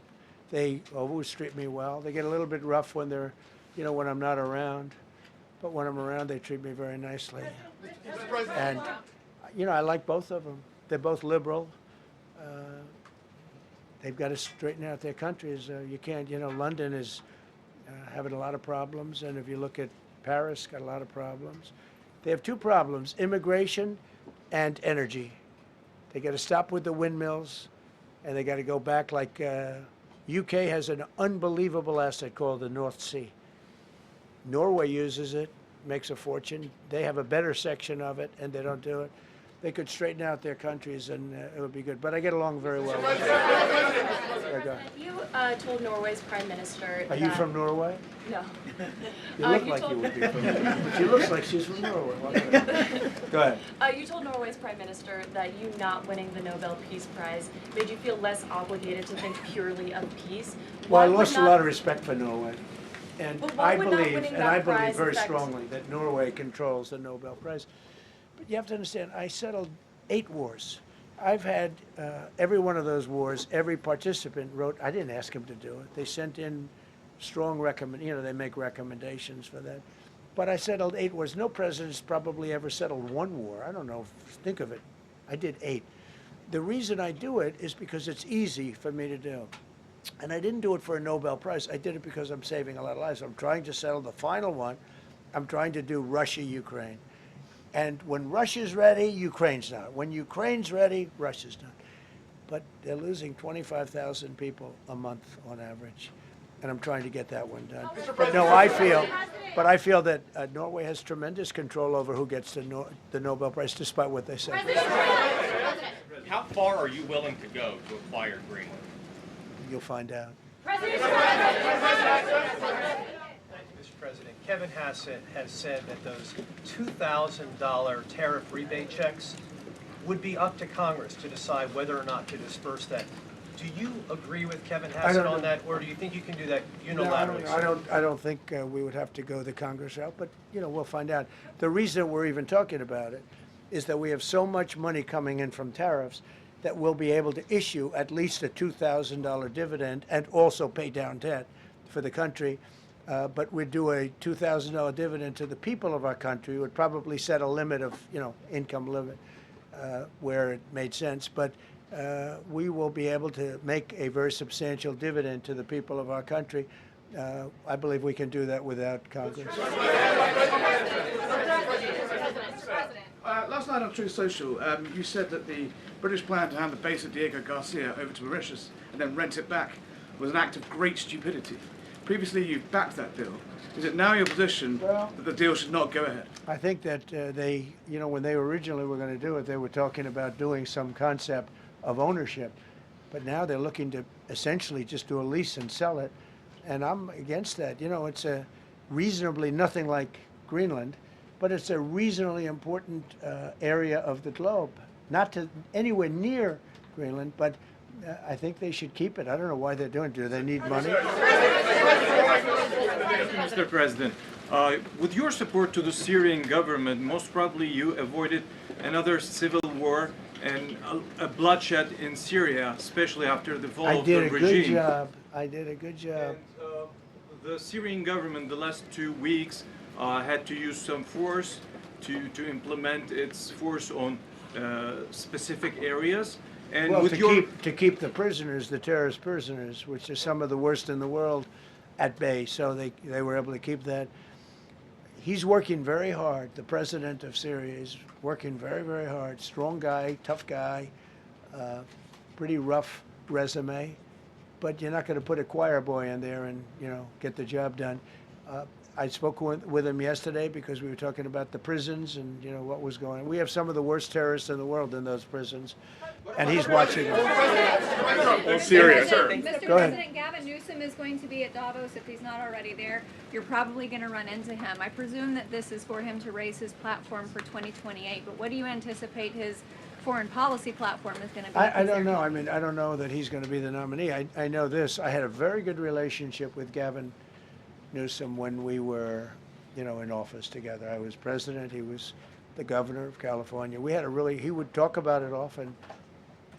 they always treat me well. They get a little bit rough when they're, when I'm not around. But when I'm around, they treat me very nicely. And, I like both of them. They're both liberal. They've got to straighten out their countries. You can't, London is having a lot of problems. And if you look at Paris, got a lot of problems. They have two problems, immigration and energy. They got to stop with the windmills, and they got to go back like UK has an unbelievable asset called the North Sea. Norway uses it, makes a fortune. They have a better section of it, and they don't do it. They could straighten out their countries, and it would be good. But I get along very well with them. You told Norway's prime minister. Are you from Norway? No. You look you like told- you would be from Norway. But she looks like she's from Norway. Go ahead. You told Norway's prime minister that you not winning the Nobel Peace Prize made you feel less obligated to think purely of peace. Well, I Why would lost a not- lot of respect for Norway. And But why I would not believe, winning and that I believe prize very affect- strongly that Norway controls the Nobel Prize. But you have to understand, I settled 8 wars. I've had every one of those wars, every participant wrote, I didn't ask them to do it. They sent in strong they make recommendations for that. But I settled 8 wars. No president's probably ever settled 1 war. I don't know, think of it. I did 8. The reason I do it is because it's easy for me to do. And I didn't do it for a Nobel Prize. I did it because I'm saving a lot of lives. I'm trying to settle the final one. I'm trying to do Russia-Ukraine. And when Russia's ready, Ukraine's not. When Ukraine's ready, Russia's not. But they're losing 25,000 people a month on average. And I'm trying to get that one done. But no, I feel that Norway has tremendous control over who gets the Nobel Prize, despite what they say. How far are you willing to go to acquire Greenland? You'll find out. Mr. President, Kevin Hassett has said that those $2,000 tariff rebate checks would be up to Congress to decide whether or not to disperse that. Do you agree with Kevin I Hassett don't on know. that, or do you think you can do that No, unilaterally? I don't think we would have to go the Congress route, but, we'll find out. The reason we're even talking about it is that we have so much money coming in from tariffs that we'll be able to issue at least a $2,000 dividend and also pay down debt for the country. But we'd do a $2,000 dividend to the people of our country. Would probably set a limit of, income limit where it made sense. But we will be able to make a very substantial dividend to the people of our country. I believe we can do that without Congress. Last night on Truth Social, you said that the British plan to hand the base of Diego Garcia over to Mauritius and then rent it back was an act of great stupidity. Previously, you've backed that deal. Is it now your position that the deal should not go ahead? I think that they, when they originally were going to do it, they were talking about doing some concept of ownership. But now they're looking to essentially just do a lease and sell it. And I'm against that. It's a reasonably nothing like Greenland, but it's a reasonably important area of the globe. Not to anywhere near Greenland, but I think they should keep it. I don't know why they're doing it. Do they need money? Mr. President, with your support to the Syrian government, most probably you avoided another civil war and a bloodshed in Syria, especially after the fall I of the did a regime. good job. I did a good job. And, the Syrian government, the last 2 weeks, had to use some force to implement its force on specific areas. And Well, with to keep the prisoners, the terrorist prisoners, which are some of the worst in the world, at bay. So they were able to keep that. He's working very hard. The president of Syria is working very, very hard. Strong guy, tough guy, pretty rough resume. But you're not going to put a choir boy in there and, get the job done. I spoke with him yesterday because we were talking about the prisons and, what was going on. We have some of the worst terrorists in the world in those prisons, and he's watching them. Syria, sir. Mr. Go ahead. President, Gavin Newsom is going to be at Davos if he's not already there. You're probably going to run into him. I presume that this is for him to raise his platform for 2028, but what do you anticipate his foreign policy platform is going to be? I don't know. I mean, I don't know that he's going to be the nominee. I know this. I had a very good relationship with Gavin Newsom when we were, in office together. I was president. He was the governor of California. We had he would talk about it often,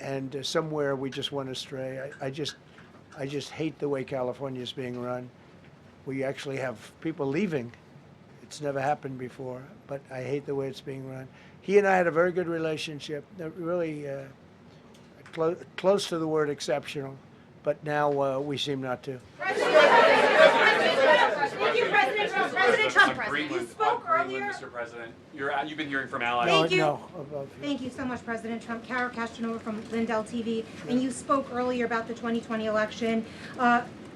and somewhere we just went astray. I just hate the way California is being run. We actually have people leaving. It's never happened before, but I hate the way it's being run. He and I had a very good relationship, really close to the word exceptional, but now we seem not to. Thank you, President Trump. President Trump, you spoke earlier. Mr. President. You've been hearing from allies. Thank you. No, above you. Thank you so much, President Trump. Cara Castronova from Lindell TV. And you spoke earlier about the 2020 election.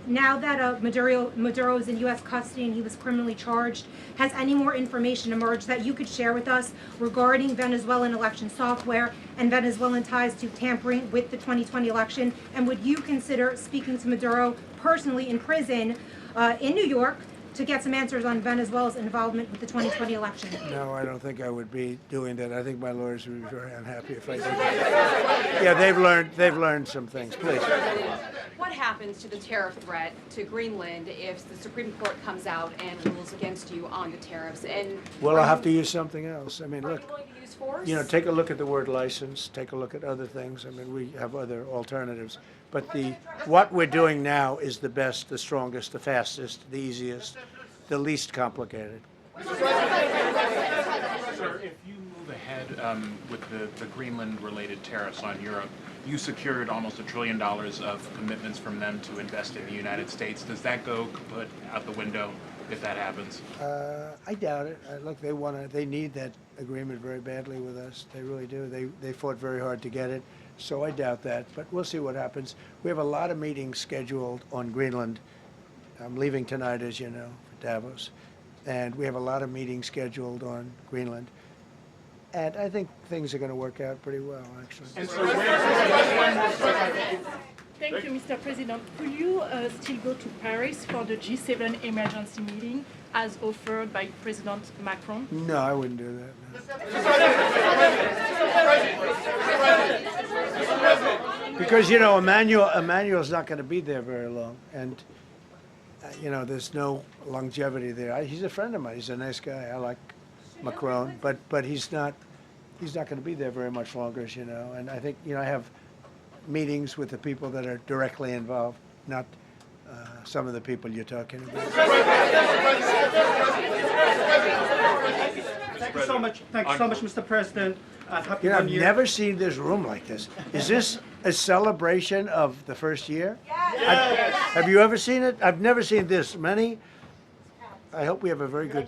Now that Maduro is in U.S. custody and he was criminally charged, has any more information emerged that you could share with us regarding Venezuelan election software and Venezuelan ties to tampering with the 2020 election? And would you consider speaking to Maduro personally in prison in New York to get some answers on Venezuela's involvement with the 2020 election? No, I don't think I would be doing that. I think my lawyers would be very unhappy if I did that. Yeah, they've learned some things. Please. What happens to the tariff threat to Greenland if the Supreme Court comes out and rules against you on the tariffs? And Well, I'll have to use something else. I mean, are look, you willing to use force? take a look at the word license, take a look at other things. I mean, we have other alternatives. But what we're doing now is the best, the strongest, the fastest, the easiest, the least complicated. Sir, if you move ahead with the Greenland-related tariffs on Europe, you secured almost $1 trillion of commitments from them to invest in the United States. Does that go kaput out the window if that happens? I doubt it. Look, they need that agreement very badly with us. They really do. They fought very hard to get it. So I doubt that, but we'll see what happens. We have a lot of meetings scheduled on Greenland. I'm leaving tonight, as you know, for Davos. And we have a lot of meetings scheduled on Greenland. And I think things are going to work out pretty well, actually. And so Thank you, Mr. President. Could you still go to Paris for the G7 emergency meeting as offered by President Macron? No, I wouldn't do that. No. Because, you know, Emmanuel's not going to be there very long. And, you know, there's no longevity there. He's a friend of mine. He's a nice guy. I like Macron. But he's not going to be there very much longer, as you know. And I think, you know, I have meetings with the people that are directly involved, not some of the people you're talking about. Thank you so much. Thank you so much, Mr. President. Happy You know, New I've Year. never seen this room like this. Is this a celebration of the first year? Yes. Have you ever seen it? I've never seen this many. I hope we have a very good.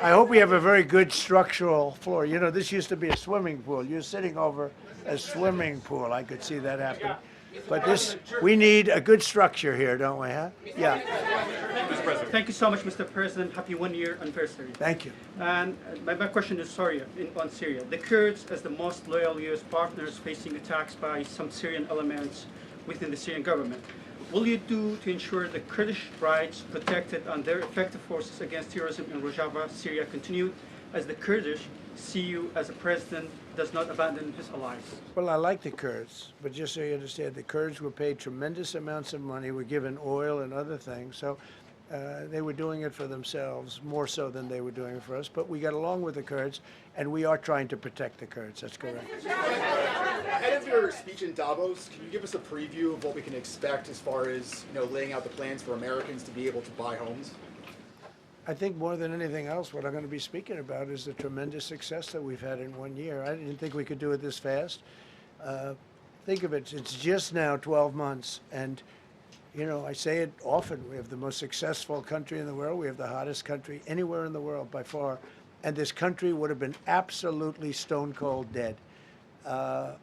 I hope we have a very good structural floor. You know, this used to be a swimming pool. You're sitting over a swimming pool. I could see that happening. But this, we need a good structure here, don't we? Huh? Yeah. Thank you so much, Mr. President. Happy 1 year anniversary. Thank you. And my question is on Syria. The Kurds, as the most loyal U.S. partners, facing attacks by some Syrian elements within the Syrian government. Will you do to ensure the Kurdish rights protected and their effective forces against terrorism in Rojava, Syria continued, as the Kurdish see you as a president does not abandon his allies? Well, I like the Kurds, but just so you understand, the Kurds were paid tremendous amounts of money, were given oil and other things, so they were doing it for themselves, more so than they were doing it for us. But we got along with the Kurds, and we are trying to protect the Kurds. That's correct. Ahead of your speech in Davos, can you give us a preview of what we can expect as far as, you know, laying out the plans for Americans to be able to buy homes? I think more than anything else, what I'm going to be speaking about is the tremendous success that we've had in 1 year. I didn't think we could do it this fast. Think of it, it's just now 12 months, and you know, I say it often, we have the most successful country in the world. We have the hottest country anywhere in the world by far. And this country would have been absolutely stone cold dead. And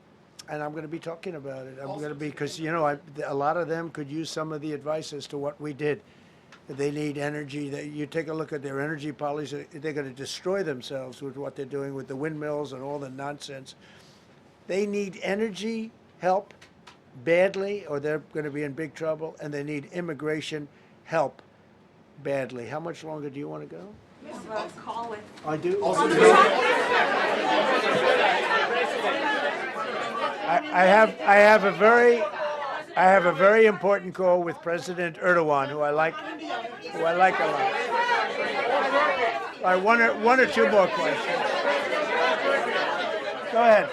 I'm going to be talking about it. I'm going to be, because, you know, a lot of them could use some of the advice as to what we did. They need energy. You take a look at their energy policy, they're going to destroy themselves with what they're doing with the windmills and all the nonsense. They need energy help badly, or they're going to be in big trouble, and they need immigration help badly. How much longer do you want to go? Call with. I do. I have a very important call with President Erdogan, who I like a lot. All right, one or two more questions. Go ahead.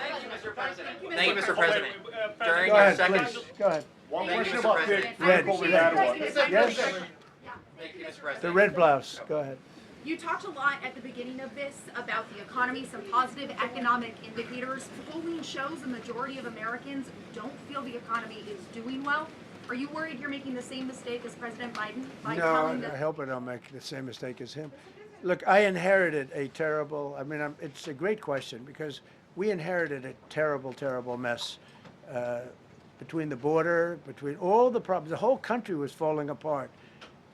Thank you, Mr. President. During Go your ahead, second, please. Go ahead. One Thank you, question Mr. about President. Red. Yes. Thank you, Mr. President. The red blouse. Go ahead. You talked a lot at the beginning of this about the economy, some positive economic indicators. Polling shows a majority of Americans don't feel the economy is doing well. Are you worried you're making the same mistake as President Biden by telling No, the... I hope I don't make the same mistake as him. Look, I inherited a terrible, it's a great question, because we inherited a terrible, terrible mess between the border, between all the problems. The whole country was falling apart.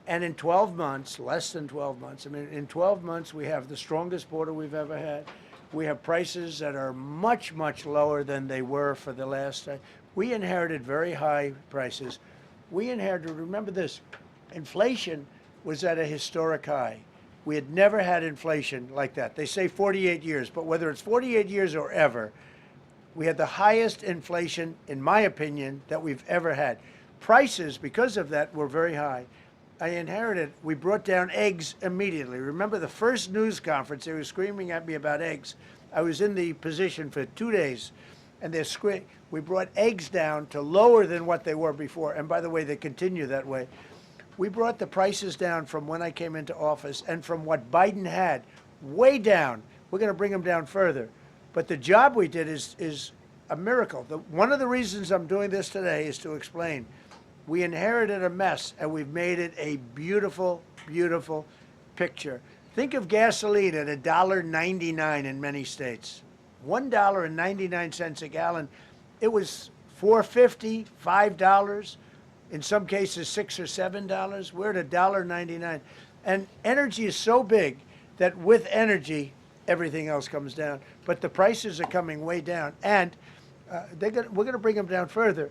And in 12 months, less than 12 months, in 12 months, we have the strongest border we've ever had. We have prices that are much, much lower than they were for the last time. We inherited very high prices. We inherited, remember this, inflation was at a historic high. We had never had inflation like that. They say 48 years, but whether it's 48 years or ever, we had the highest inflation, in my opinion, that we've ever had. Prices, because of that, were very high. I inherited, we brought down eggs immediately. Remember the first news conference, they were screaming at me about eggs. I was in the position for 2 days, and we brought eggs down to lower than what they were before. And by the way, they continue that way. We brought the prices down from when I came into office and from what Biden had, way down. We're going to bring them down further. But the job we did is a miracle. One of the reasons I'm doing this today is to explain. We inherited a mess, and we've made it a beautiful, beautiful picture. Think of gasoline at $1.99 in many states. $1.99 a gallon. It was $4.50, $5, in some cases $6 or $7. We're at $1.99. And energy is so big that with energy, everything else comes down. But the prices are coming way down, and we're going to bring them down further.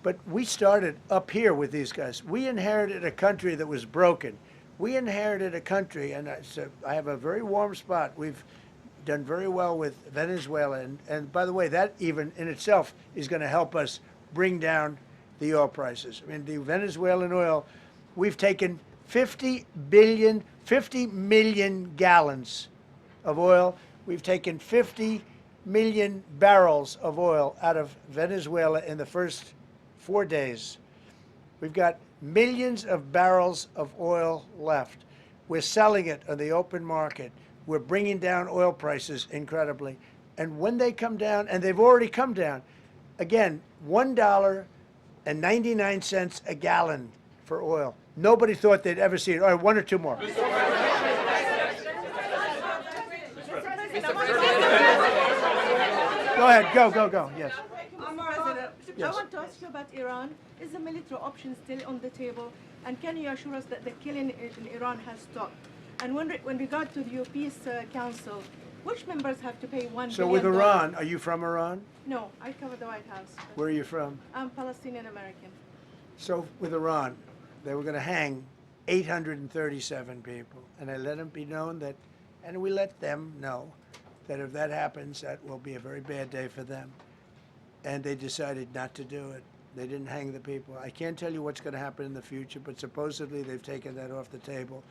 But we started up here with these guys. We inherited a country that was broken. We inherited a country, and I have a very warm spot. done very well with Venezuela. And by the way, that even in itself is going to help us bring down the oil prices. I mean, the Venezuelan oil, we've taken 50 million gallons of oil. We've taken 50 million barrels of oil out of Venezuela in the first 4 days. We've got millions of barrels of oil left. We're selling it on the open market. We're bringing down oil prices incredibly. And when they come down, and they've already come down, again, $1.99 a gallon for oil. Nobody thought they'd ever see it. All right, one or two more. Go ahead, go, yes. President, Yes. I want to ask you about Iran. Is the military option still on the table? And can you assure us that the killing in Iran has stopped? And when regard to the Peace Council, which members have to pay $1 So billion? with Iran, are you from Iran? No, I cover the White House. Where are you from? I'm Palestinian American. So with Iran, they were going to hang 837 people, and I let them be known that, and we let them know that if that happens, that will be a very bad day for them. And they decided not to do it. They didn't hang the people. I can't tell you what's going to happen in the future, but supposedly they've taken that off the table.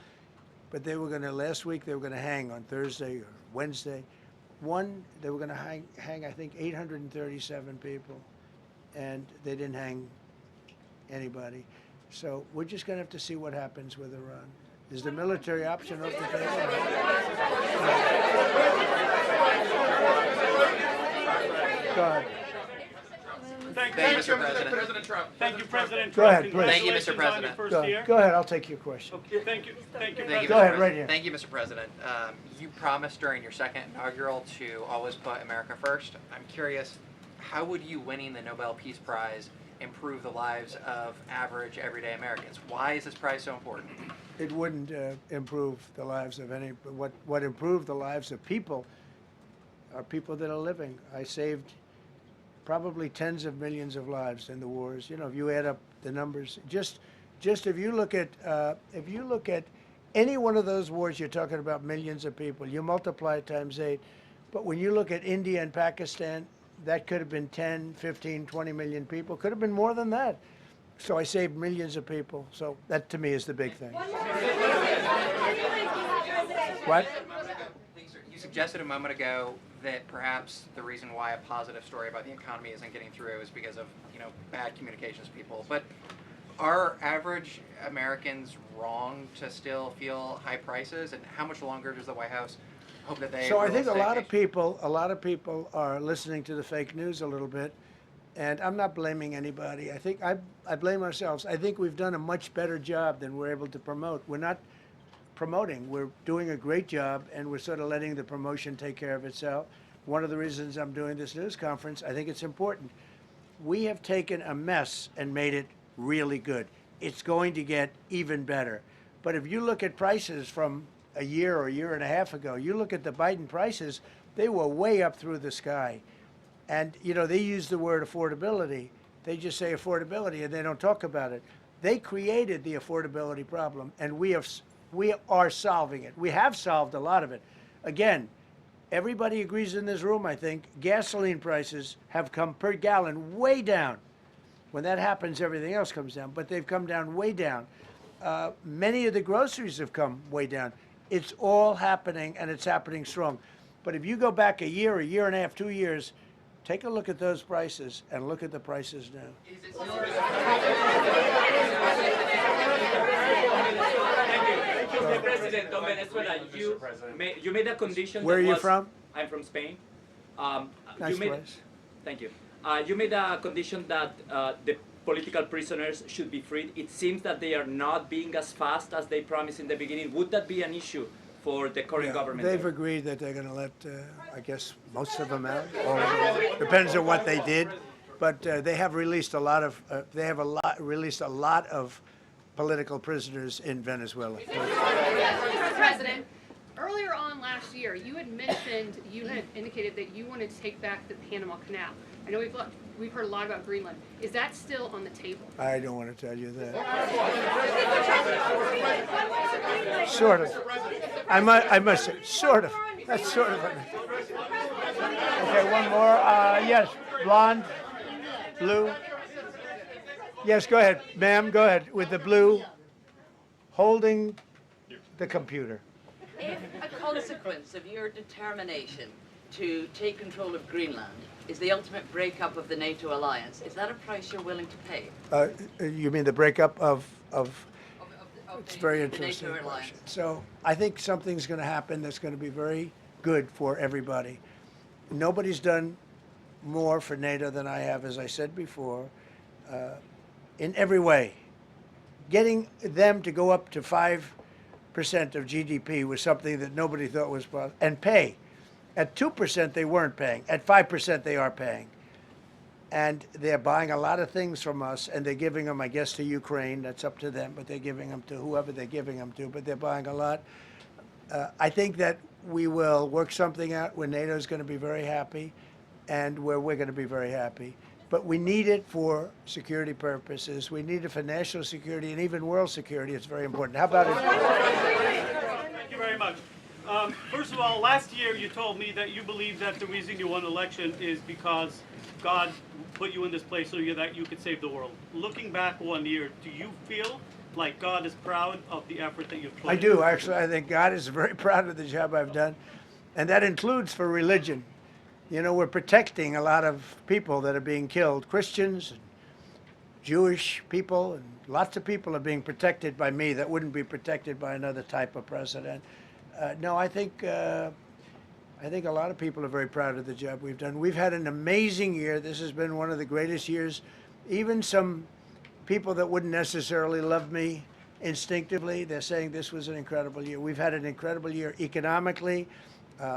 But they were going to, last week, they were going to hang on Thursday or Wednesday. They were going to hang, I think, 837 people, and they didn't hang anybody. So we're just going to have to see what happens with Iran. Is the military option off the table? Go ahead. Thank you, Mr. President. President Trump. Thank you, President Go Trump. ahead, please. Thank you, Mr. Congratulations on your President. first year. Go ahead, I'll take your question. Okay, thank you, Thank you, Go Mr. ahead, President. right here. Thank you, Mr. President. You promised during your second inaugural to always put America first. I'm curious, how would you winning the Nobel Peace Prize improve the lives of average, everyday Americans? Why is this prize so important? It wouldn't improve the lives of any, but what improved the lives of people are people that are living. I saved probably tens of millions of lives in the wars. You know, if you add up the numbers, just if you look at any one of those wars, you're talking about millions of people. You multiply it times 8. But when you look at India and Pakistan, that could have been 10, 15, 20 million people. Could have been more than that. So I saved millions of people. So that to me is the big thing. What? You suggested a moment ago that perhaps the reason why a positive story about the economy isn't getting through is because of, bad communications people. But are average Americans wrong to still feel high prices? And how much longer does the White House hope that they So I will think a stay lot of patient? people are listening to the fake news a little bit, and I'm not blaming anybody. I think I blame ourselves. I think we've done a much better job than we're able to promote. We're not promoting. We're doing a great job, and we're sort of letting the promotion take care of itself. One of the reasons I'm doing this news conference, I think it's important. We have taken a mess and made it really good. It's going to get even better. But if you look at prices from a year or a year and a half ago, you look at the Biden prices, they were way up through the sky. And, they use the word affordability. They just say affordability, and they don't talk about it. They created the affordability problem, and we are solving it. We have solved a lot of it. Again, everybody agrees in this room, I think, gasoline prices have come per gallon way down. When that happens, everything else comes down, but they've come down way down. Many of the groceries have come way down. It's all happening, and it's happening strong. But if you go back a year and a half, 2 years, take a look at those prices and look at the prices now. Mr. President, on Venezuela, you made a condition. Where are you from? I'm from Spain. Nice place. Thank you. You made a condition that the political prisoners should be freed. It seems that they are not being as fast as they promised in the beginning. Would that be an issue for the current government? They've agreed that they're going to let, I guess, most of them out. Depends on what they did, but they have released a lot of. Released a lot of political prisoners in Venezuela. Mr. President, earlier on last year, you had indicated that you wanted to take back the Panama Canal. I know we've heard a lot about Greenland. Is that still on the table? I don't want to tell you that. Sort of. I must say, sort of. That's sort of. Okay, one more. Yes, blonde, blue. Yes, go ahead, ma'am. Go ahead with the blue, holding the computer. If a consequence of your determination to take control of Greenland is the ultimate breakup of the NATO alliance, is that a price you're willing to pay? You mean the breakup of it's very the interesting NATO question. alliance? So I think something's going to happen that's going to be very good for everybody. Nobody's done more for NATO than I have, as I said before, in every way. Getting them to go up to 5% of GDP was something that nobody thought was possible, and pay. At 2% they weren't paying. At 5% they are paying. And they're buying a lot of things from us, and they're giving them, I guess, to Ukraine. That's up to them, but they're giving them to whoever they're giving them to, but they're buying a lot. I think that we will work something out where NATO is going to be very happy and where we're going to be very happy. But we need it for security purposes. We need it for national security and even world security. It's very important. How about it? Thank you very much. First of all, last year you told me that you believe that the reason you won the election is because God put you in this place so that you could save the world. Looking back 1 year, do you feel like God is proud of the effort that you've put in? I do, actually. I think God is very proud of the job I've done. And that includes for religion. You know, we're protecting a lot of people that are being killed. Christians, and Jewish people, and lots of people are being protected by me that wouldn't be protected by another type of president. No, I think a lot of people are very proud of the job we've done. We've had an amazing year. This has been one of the greatest years. Even some people that wouldn't necessarily love me instinctively, they're saying this was an incredible year. We've had an incredible year economically.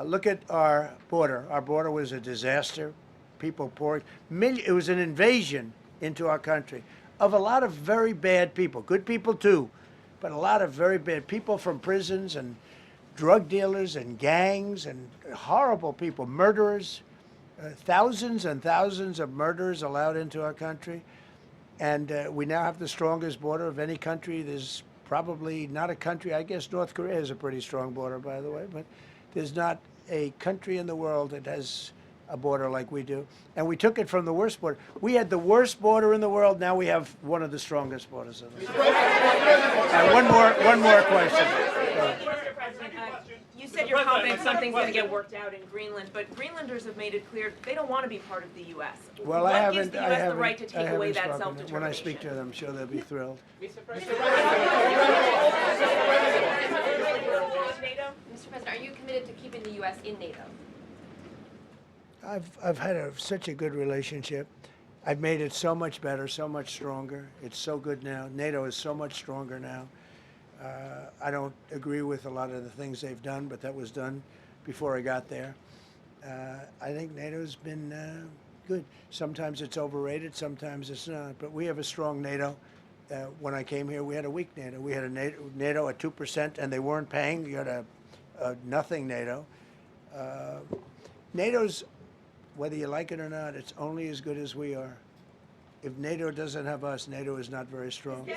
Look at our border. Our border was a disaster. People poured. It was an invasion into our country of a lot of very bad people. Good people too, but a lot of very bad people from prisons and drug dealers and gangs and horrible people, murderers, thousands and thousands of murderers allowed into our country. And we now have the strongest border of any country. There's probably not a country, I guess North Korea has a pretty strong border, by the way, but there's not a country in the world that has a border like we do. And we took it from the worst border. We had the worst border in the world. Now we have one of the strongest borders in the world. One more question. You said you're confident something's going to get worked out in Greenland, but Greenlanders have made it clear they don't want to be part of the U.S. Well, what gives the U.S. the right to take away that self-determination? When I speak to them, I'm sure they'll be thrilled. Mr. President, are you committed to keeping the U.S. in NATO? I've had such a good relationship. I've made it so much better, so much stronger. It's so good now. NATO is so much stronger now. I don't agree with a lot of the things they've done, but that was done before I got there. I think NATO's been good. Sometimes it's overrated, sometimes it's not. But we have a strong NATO. When I came here, we had a weak NATO. We had a NATO at 2%, and they weren't paying. You had a nothing NATO. NATO's, whether you like it or not, it's only as good as we are. If NATO doesn't have us, NATO is not very strong.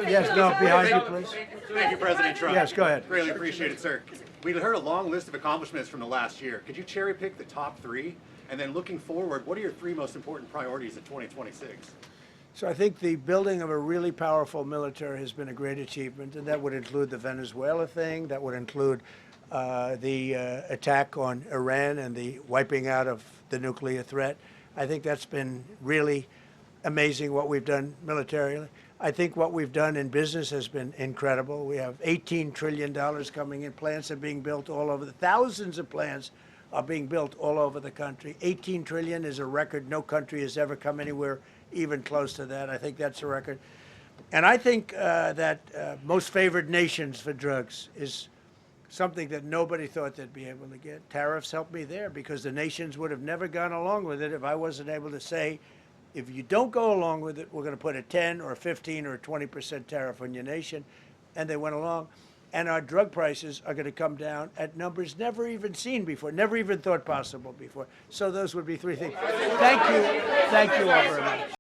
Yes, no, behind you, please. Thank you, President Trump. Yes, go ahead. Really appreciate it, sir. We heard a long list of accomplishments from the last year. Could you cherry pick the top 3? And then looking forward, what are your 3 most important priorities in 2026? So I think the building of a really powerful military has been a great achievement, and that would include the Venezuela thing, that would include the attack on Iran and the wiping out of the nuclear threat. I think that's been really amazing what we've done militarily. I think what we've done in business has been incredible. We have $18 trillion coming in. Plants are being built all over. Thousands of plants are being built all over the country. 18 trillion is a record. No country has ever come anywhere even close to that. I think that's a record. And I think that most favored nations for drugs is something that nobody thought they'd be able to get. Tariffs helped me there because the nations would have never gone along with it if I wasn't able to say, if you don't go along with it, we're going to put a 10 or a 15 or a 20% tariff on your nation. And they went along. and our drug prices are going to come down at numbers never even seen before, never even thought possible before. So those would be three things. Thank you all very much.